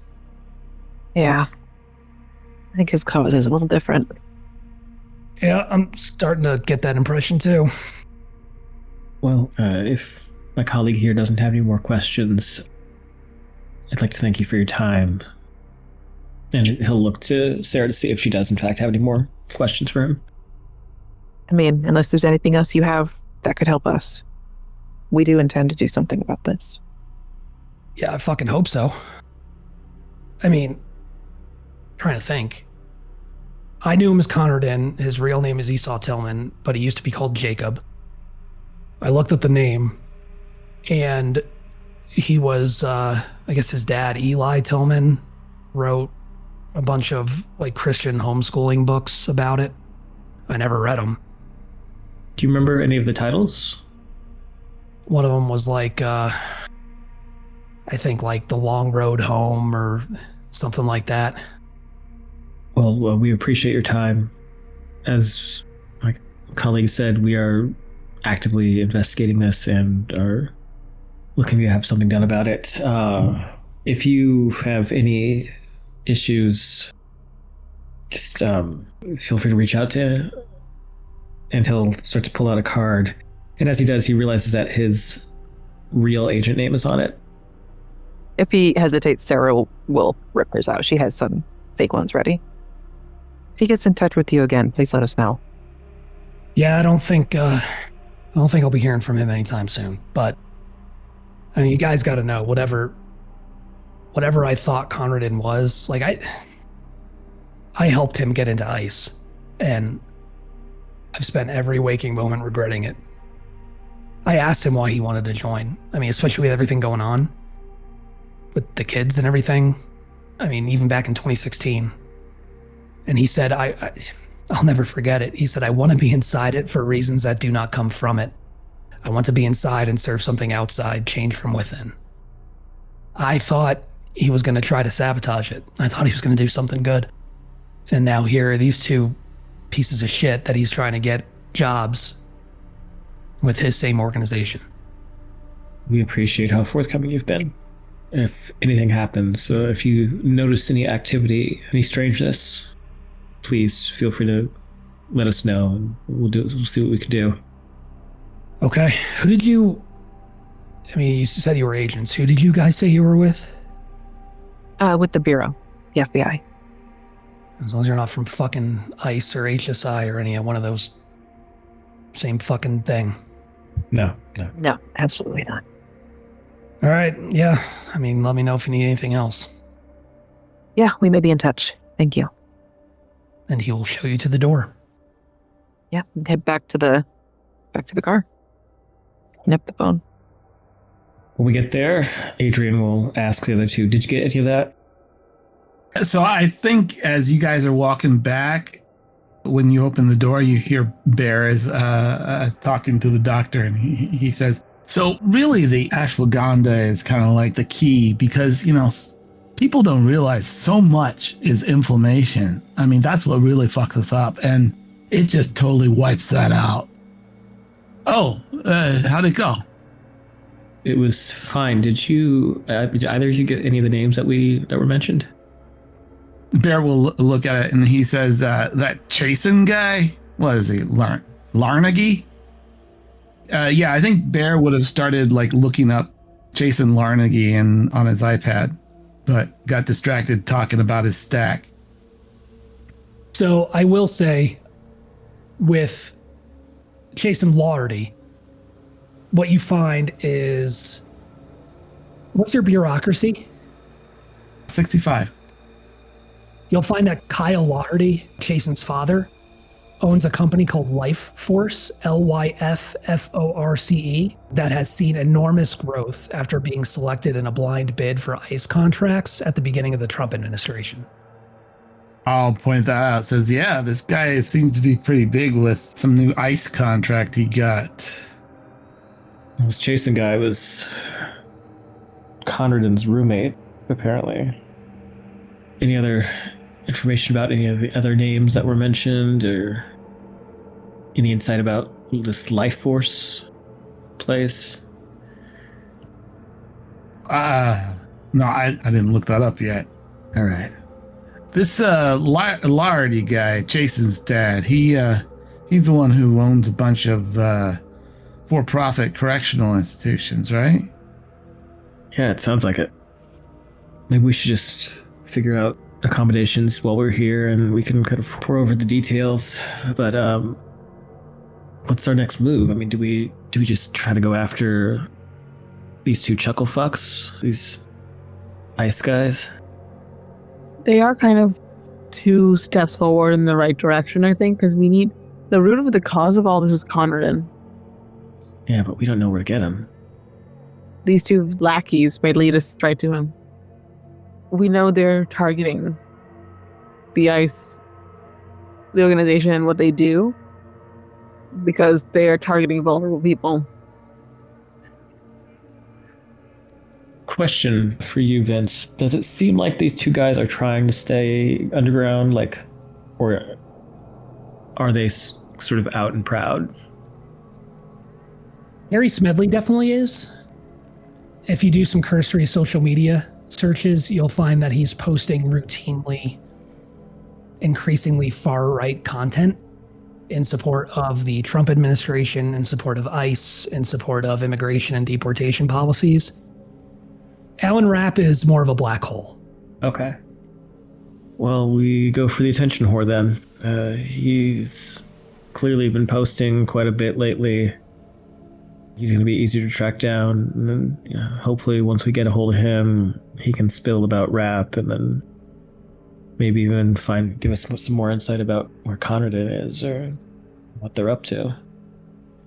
Yeah. I think his cause is a little different. Yeah, I'm starting to get that impression too. Well, if my colleague here doesn't have any more questions, I'd like to thank you for your time. And he'll look to Sarah to see if she does in fact have any more questions for him. I mean, unless there's anything else you have that could help us. We do intend to do something about this. Yeah, I fucking hope so. I mean, trying to think. I knew him as Conradin. His real name is Esau Tillman, but he used to be called Jacob. I looked up the name, and he was, I guess his dad, Eli Tillman, wrote a bunch of like Christian homeschooling books about it. I never read them. Do you remember any of the titles? One of them was like, I think like The Long Road Home or something like that. Well, we appreciate your time. As my colleague said, we are actively investigating this and are looking to have something done about it. If you have any issues, just feel free to reach out to, and he'll start to pull out a card. And as he does, he realizes that his real agent name is on it. If he hesitates, Sarah will rip hers out. She has some fake ones ready. If he gets in touch with you again, please let us know. Yeah, I don't think I'll be hearing from him anytime soon. But I mean, you guys got to know whatever I thought Conradin was. Like I helped him get into ICE, and I've spent every waking moment regretting it. I asked him why he wanted to join. I mean, especially with everything going on with the kids and everything. I mean, even back in 2016. And he said, I'll never forget it. He said, I want to be inside it for reasons that do not come from it. I want to be inside and serve something outside, change from within. I thought he was going to try to sabotage it. I thought he was going to do something good. And now here are these two pieces of shit that he's trying to get jobs with his same organization. We appreciate how forthcoming you've been. If anything happens, if you notice any activity, any strangeness, please feel free to let us know, and we'll see what we can do. Okay. I mean, you said you were agents. Who did you guys say you were with? With the Bureau, the FBI. As long as you're not from fucking ICE or HSI or any one of those same fucking thing. No. No, absolutely not. All right. Yeah. I mean, let me know if you need anything else. Yeah, we may be in touch. Thank you. And he will show you to the door. Yeah, head back to the car. Nip the phone. When we get there, Adrian will ask the other two, did you get any of that? So I think as you guys are walking back, when you open the door, you hear Bear is talking to the doctor, and he says, so really the ashwagandha is kind of like the key because, people don't realize so much is inflammation. I mean, that's what really fucks us up, and it just totally wipes that out. Oh, how'd it go? It was fine. Did either of you get any of the names that were mentioned? Bear will look at it, and he says, that Chasen guy, what is he, Larnagi? Yeah, I think Bear would have started looking up Chasen Larnagi on his iPad, but got distracted talking about his stack. So I will say, with Chasen Lardy, what you find is, what's your bureaucracy? 65. You'll find that Kyle Lardy, Chasen's father, owns a company called Life Force, LYFFORCE, that has seen enormous growth after being selected in a blind bid for ICE contracts at the beginning of the Trump administration. I'll point that out. Says, yeah, this guy seems to be pretty big with some new ICE contract he got. This Jason guy was Conradin's roommate, apparently. Any other information about any of the other names that were mentioned, or any insight about this Life Force place? No, I didn't look that up yet. All right. This Lardy guy, Jason's dad, he's the one who owns a bunch of for-profit correctional institutions, right? Yeah, it sounds like it. Maybe we should just figure out accommodations while we're here, and we can kind of pour over the details. But what's our next move? I mean, do we just try to go after these two chuckle fucks, these ICE guys? They are kind of 2 steps forward in the right direction, I think, because we need the root of the cause of all this is Conradin. Yeah, but we don't know where to get him. These 2 lackeys might lead us right to him. We know they're targeting the ICE, the organization, and what they do, because they are targeting vulnerable people. Question for you, Vince. Does it seem like these two guys are trying to stay underground, or are they sort of out and proud? Harry Smedley definitely is. If you do some cursory social media searches, you'll find that he's posting routinely increasingly far-right content in support of the Trump administration, in support of ICE, in support of immigration and deportation policies. Alan Rapp is more of a black hole. Okay. Well, we go for the attention whore then. He's clearly been posting quite a bit lately. He's going to be easier to track down. And then, hopefully, once we get a hold of him, he can spill about Rapp, and then maybe even give us some more insight about where Conradin is or what they're up to.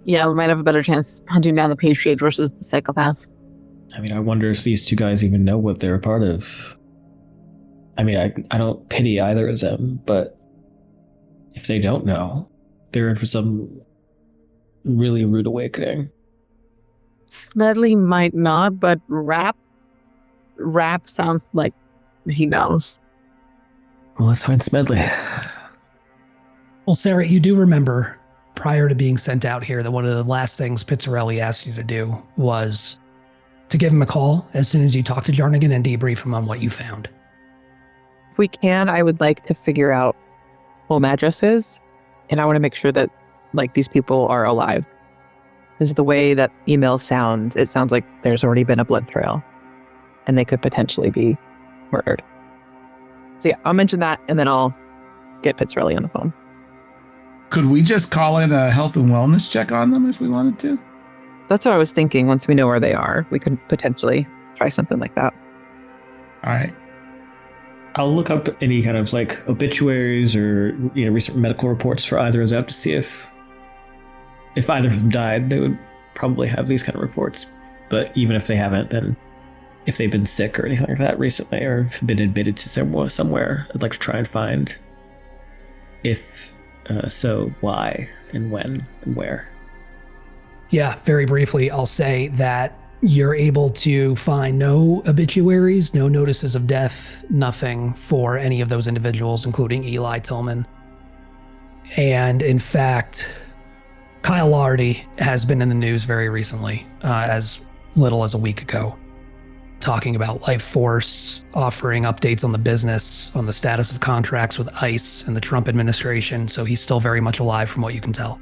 Yeah, we might have a better chance hunting down the patriot versus the psychopath. I mean, I wonder if these two guys even know what they're a part of. I mean, I don't pity either of them, but if they don't know, they're in for some really rude awakening. Smedley might not, but Rapp sounds like he knows. Well, let's find Smedley. Well, Sarah, you do remember prior to being sent out here that one of the last things Pitzerelli asked you to do was to give him a call as soon as you talk to Jarnigan and debrief him on what you found. If we can, I would like to figure out home addresses, and I want to make sure that these people are alive. Because the way that email sounds, it sounds like there's already been a blood trail, and they could potentially be murdered. So yeah, I'll mention that, and then I'll get Pitzerelli on the phone. Could we just call in a health and wellness check on them if we wanted to? That's what I was thinking. Once we know where they are, we could potentially try something like that. All right. I'll look up any kind of obituaries or recent medical reports for either of them to see if either of them died. They would probably have these kind of reports. But even if they haven't, then if they've been sick or anything like that recently, or have been admitted to somewhere, I'd like to try and find if so, why and when and where. Yeah, very briefly, I'll say that you're able to find no obituaries, no notices of death, nothing for any of those individuals, including Eli Tillman. And in fact, Kyle Lardy has been in the news very recently, as little as a week ago, talking about Life Force, offering updates on the business, on the status of contracts with ICE and the Trump administration. So he's still very much alive from what you can tell.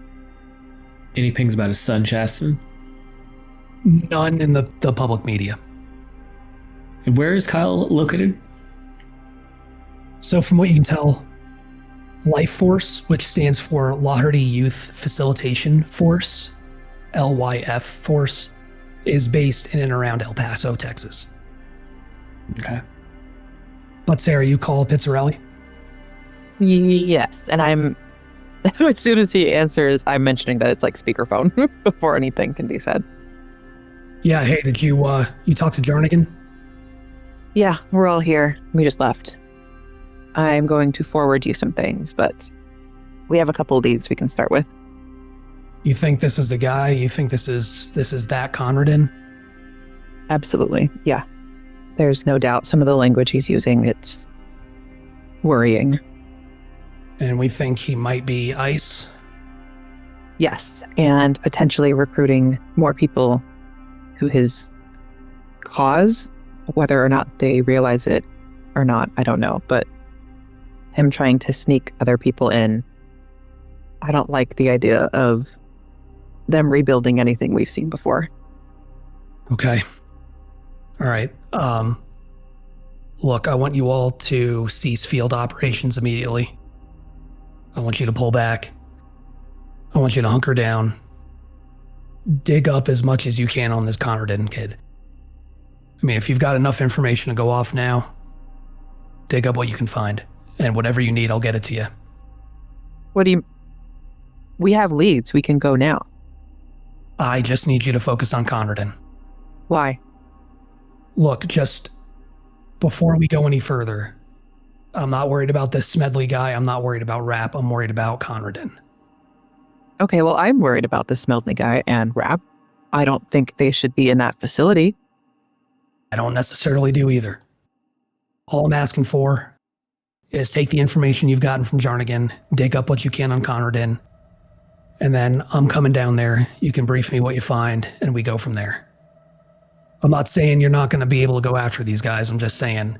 Any pings about his son, Chasten? None in the public media. And where is Kyle located? So from what you can tell, Life Force, which stands for Lahirty Youth Facilitation Force, LYF Force, is based in and around El Paso, Texas. Okay. But Sarah, you call Pitzerelli? Yes, and I'm as soon as he answers, I'm mentioning that it's speakerphone before anything can be said. Yeah, hey, did you talk to Jarnigan? Yeah, we're all here. We just left. I'm going to forward you some things, but we have a couple of leads we can start with. You think this is the guy? You think this is that Conradin? Absolutely, yeah. There's no doubt some of the language he's using, it's worrying. And we think he might be ICE? Yes, and potentially recruiting more people to his cause, whether or not they realize it or not, I don't know, but him trying to sneak other people in. I don't like the idea of them rebuilding anything we've seen before. Okay. All right. Look, I want you all to cease field operations immediately. I want you to pull back. I want you to hunker down. Dig up as much as you can on this Conradin kid. I mean, if you've got enough information to go off now, dig up what you can find. And whatever you need, I'll get it to you. We have leads. We can go now. I just need you to focus on Conradin. Why? Look, just before we go any further, I'm not worried about this Smedley guy. I'm not worried about Rapp. I'm worried about Conradin. Okay, well, I'm worried about the Smedley guy and Rapp. I don't think they should be in that facility. I don't necessarily do either. All I'm asking for is take the information you've gotten from Jarnigan, dig up what you can on Conradin, and then I'm coming down there. You can brief me what you find, and we go from there. I'm not saying you're not going to be able to go after these guys. I'm just saying,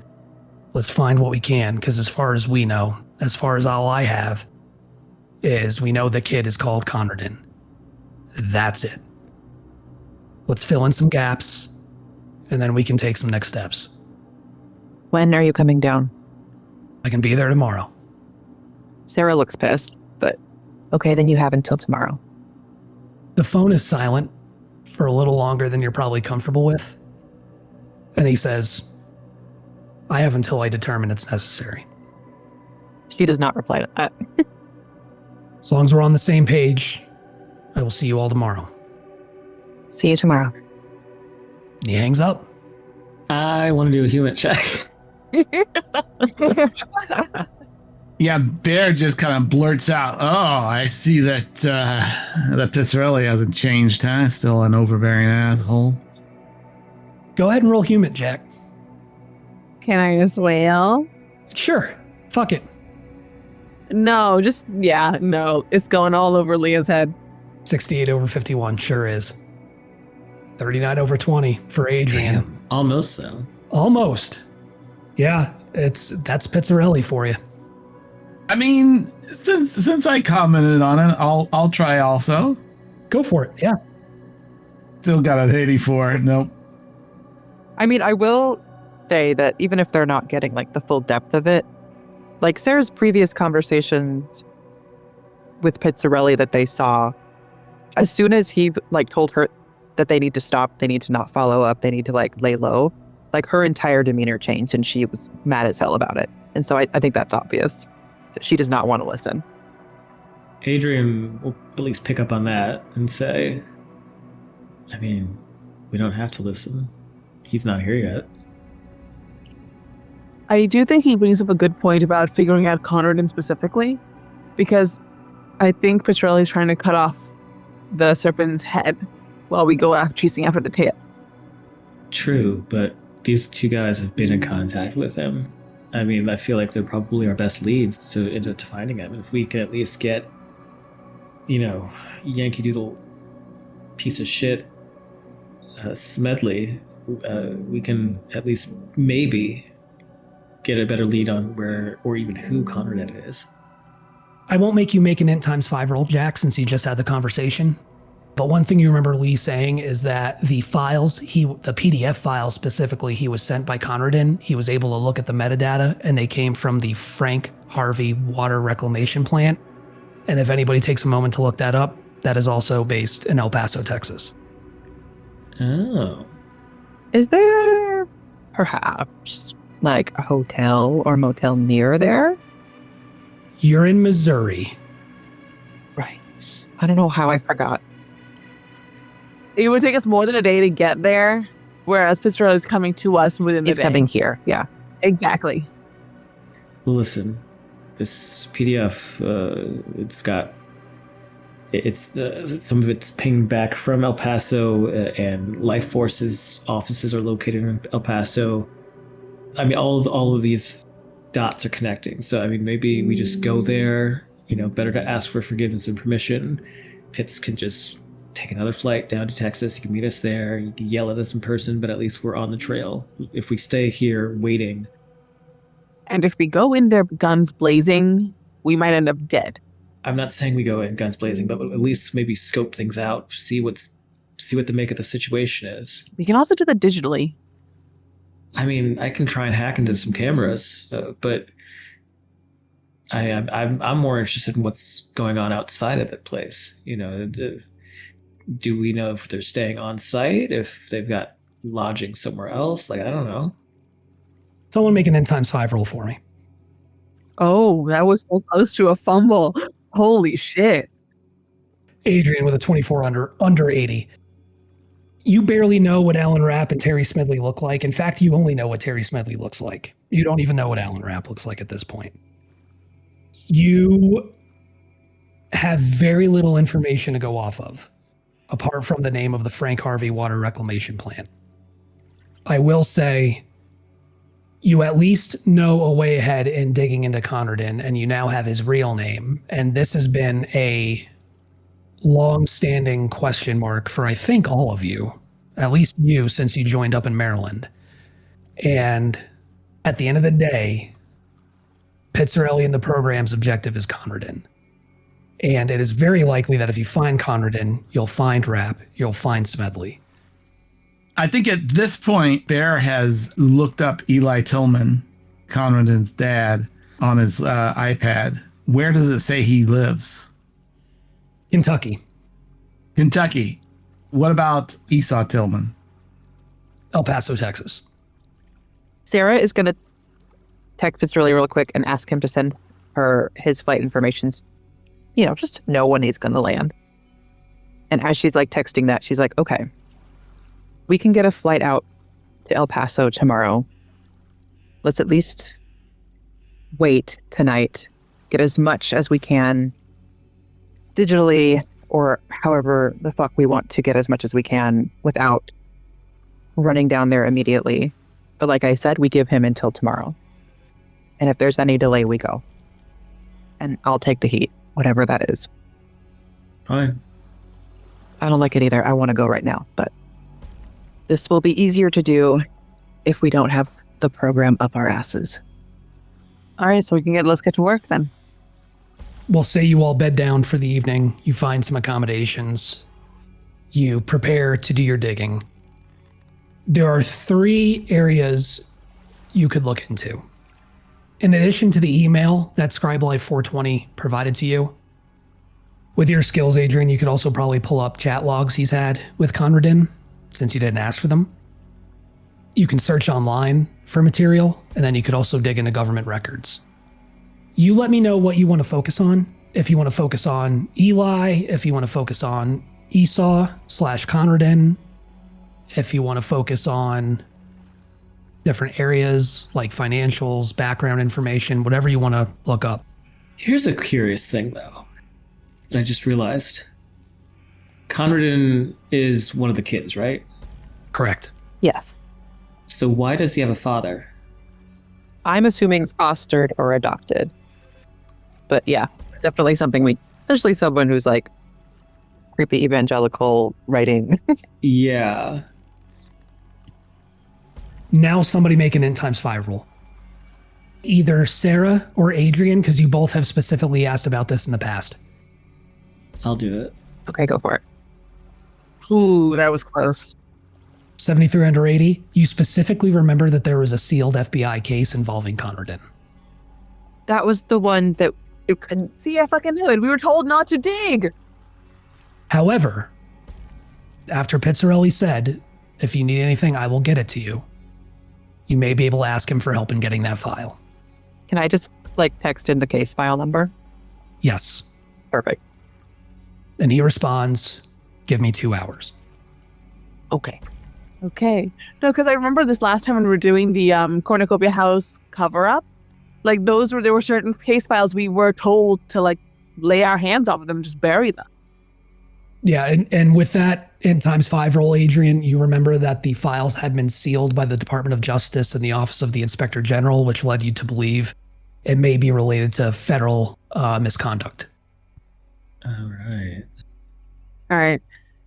let's find what we can, because as far as we know, as far as all I have, is we know the kid is called Conradin. That's it. Let's fill in some gaps, and then we can take some next steps. When are you coming down? I can be there tomorrow. Sarah looks pissed, but okay, then you have until tomorrow. The phone is silent for a little longer than you're probably comfortable with. And he says, I have until I determine it's necessary. She does not reply to that. As long as we're on the same page, I will see you all tomorrow. See you tomorrow. And he hangs up. I want to do a human check. Yeah, Bear just kind of blurts out, "Oh, I see that that Pitzerelli hasn't changed, huh? Still an overbearing asshole." Go ahead and roll human, Jack. Can I as well? Sure. Fuck it. No, no. It's going all over Leah's head. 68 over 51, sure is. 39 over 20 for Adrian. Damn, almost though. Almost. Yeah, that's Pitzerelli for you. I mean, since I commented on it, I'll try also. Go for it, yeah. Still got an 84. Nope. I mean, I will say that even if they're not getting like the full depth of it, like Sarah's previous conversations with Pitzerelli that they saw, as soon as he like told her that they need to stop, they need to not follow up, they need to like lay low, like her entire demeanor changed and she was mad as hell about it. And so I think that's obvious. She does not want to listen. Adrian will at least pick up on that and say, I mean, we don't have to listen. He's not here yet. I do think he brings up a good point about figuring out Conradin specifically, because I think Pitzerelli's trying to cut off the serpent's head while we go chasing after the tail. True, but these two guys have been in contact with him. I mean, I feel like they're probably our best leads into finding him. If we can at least get, Yankee Doodle piece of shit, Smedley, we can at least maybe get a better lead on where or even who Conradin is. I won't make you make an int times 5 roll, Jack, since you just had the conversation. But one thing you remember Lee saying is that the files, the PDF files specifically, he was sent by Conradin. He was able to look at the metadata, and they came from the Frank Harvey water reclamation plant. And if anybody takes a moment to look that up, that is also based in El Paso, Texas. Oh. Is there perhaps like a hotel or motel near there? You're in Missouri. Right. I don't know how I forgot. It would take us more than a day to get there, whereas Pitzerelli is coming to us within the He's day. coming here, yeah. Exactly. Well, listen, this PDF, some of it's pinged back from El Paso, and Life Force's offices are located in El Paso. I mean, all of these dots are connecting. So, I mean, maybe we just go there. Better to ask for forgiveness and permission. Pitts can just take another flight down to Texas. He can meet us there. He can yell at us in person, but at least we're on the trail. If we stay here waiting. And if we go in there guns blazing, we might end up dead. I'm not saying we go in guns blazing, but at least maybe scope things out, see what the make of the situation is. We can also do that digitally. I mean, I can try and hack into some cameras, but I'm more interested in what's going on outside of the place. Do we know if they're staying on site, if they've got lodging somewhere else? Like, I don't know. Someone make an int times 5 roll for me. Oh, that was so close to a fumble. Holy shit. Adrian with a 24 under 80. You barely know what Alan Rapp and Terry Smedley look like. In fact, you only know what Terry Smedley looks like. You don't even know what Alan Rapp looks like at this point. You have very little information to go off of, apart from the name of the Frank Harvey water reclamation plant. I will say you at least know a way ahead in digging into Conradin, and you now have his real name. And this has been a long-standing question mark for, I think, all of you, at least you, since you joined up in Maryland. And at the end of the day, Pitzerelli and the program's objective is Conradin. And it is very likely that if you find Conradin, you'll find Rapp, you'll find Smedley. I think at this point, Bear has looked up Eli Tillman, Conradin's dad, on his iPad. Where does it say he lives? Kentucky. Kentucky. What about Esau Tillman? El Paso, Texas. Sarah is going to text Pitzerelli real quick and ask him to send her his flight information, just to know when he's going to land. And as she's like texting that, she's like, okay, we can get a flight out to El Paso tomorrow. Let's at least wait tonight, get as much as we can digitally or however the fuck we want to get as much as we can without running down there immediately. But like I said, we give him until tomorrow. And if there's any delay, we go. And I'll take the heat, whatever that is. Fine. I don't like it either. I want to go right now, but this will be easier to do if we don't have the program up our asses. All right, so let's get to work then. We'll say you all bed down for the evening. You find some accommodations. You prepare to do your digging. There are 3 areas you could look into. In addition to the email that ScribeLife 420 provided to you, with your skills, Adrian, you could also probably pull up chat logs he's had with Conradin, since you didn't ask for them. You can search online for material, and then you could also dig into government records. You let me know what you want to focus on. If you want to focus on Eli, if you want to focus on Esau/Conradin, if you want to focus on different areas like financials, background information, whatever you want to look up. Here's a curious thing, though, that I just realized. Conradin is one of the kids, right? Correct. Yes. So why does he have a father? I'm assuming fostered or adopted. But yeah, definitely something especially someone who's like creepy evangelical writing. Yeah. Now somebody make an N times 5 roll. Either Sarah or Adrian, because you both have specifically asked about this in the past. I'll do it. Okay, go for it. Ooh, that was close. 73 under 80, you specifically remember that there was a sealed FBI case involving Conradin. That was the one that you couldn't See, I fucking knew it. We were told not to dig. However, after Pitzerelli said, if you need anything, I will get it to you, you may be able to ask him for help in getting that file. Can I just text in the case file number? Yes. Perfect. And he responds, give me 2 hours. Okay. Okay. No, because I remember this last time when we were doing the Cornucopia House cover-up. There were certain case files we were told to lay our hands off of them and just bury them. Yeah, and with that N times 5 roll, Adrian, you remember that the files had been sealed by the Department of Justice and the Office of the Inspector General, which led you to believe it may be related to federal misconduct. All right. All right.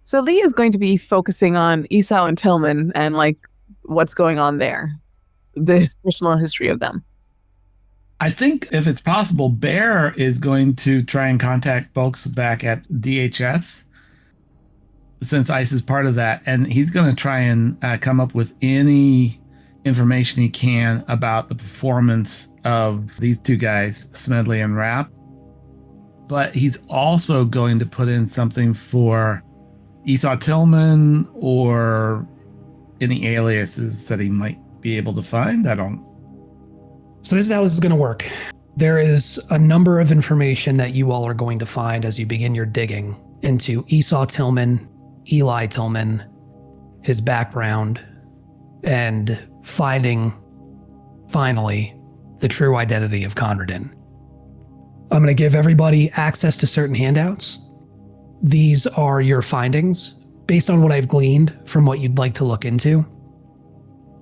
So Leah is going to be focusing on Esau and Tillman and what's going on there, the personal history of them. I think if it's possible, Bear is going to try and contact folks back at DHS, since ICE is part of that, and he's going to try and come up with any information he can about the performance of these 2 guys, Smedley and Rapp. But he's also going to put in something for Esau Tillman or any aliases that he might be able to find. So this is how this is going to work. There is a number of information that you all are going to find as you begin your digging into Esau Tillman, Eli Tillman, his background, and finding, finally, the true identity of Conradin. I'm going to give everybody access to certain handouts. These are your findings based on what I've gleaned from what you'd like to look into.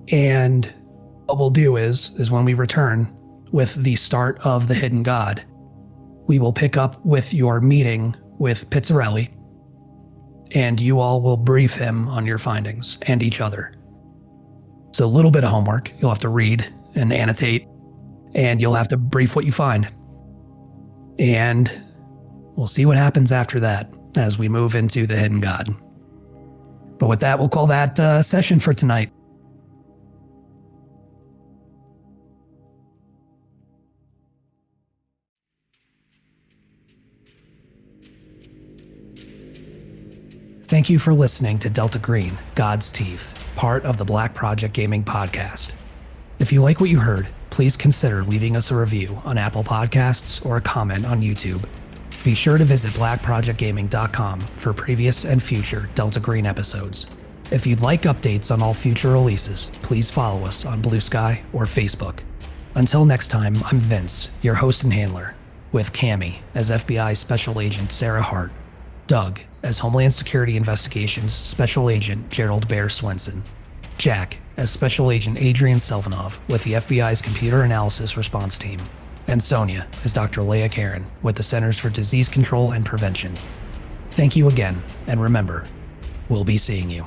And what we'll do is when we return with the start of the Hidden God, we will pick up with your meeting with Pitzerelli, and you all will brief him on your findings and each other. So a little bit of homework. You'll have to read and annotate, and you'll have to brief what you find. And we'll see what happens after that as we move into the Hidden God. But with that, we'll call that session for tonight. Thank you for listening to Delta Green, God's Teeth, part of the Black Project Gaming podcast. If you like what you heard, please consider leaving us a review on Apple Podcasts or a comment on YouTube. Be sure to visit blackprojectgaming.com for previous and future Delta Green episodes. If you'd like updates on all future releases, please follow us on Blue Sky or Facebook. Until next time, I'm Vince, your host and handler, with Cami as FBI Special Agent Sarah Hart, Doug as Homeland Security Investigations Special Agent Gerrald Bear Swenson, Jack as Special Agent Adrian Selivanov with the FBI's Computer Analysis Response Team, and Sonia as Dr. Leah Caron with the Centers for Disease Control and Prevention. Thank you again, and remember, we'll be seeing you.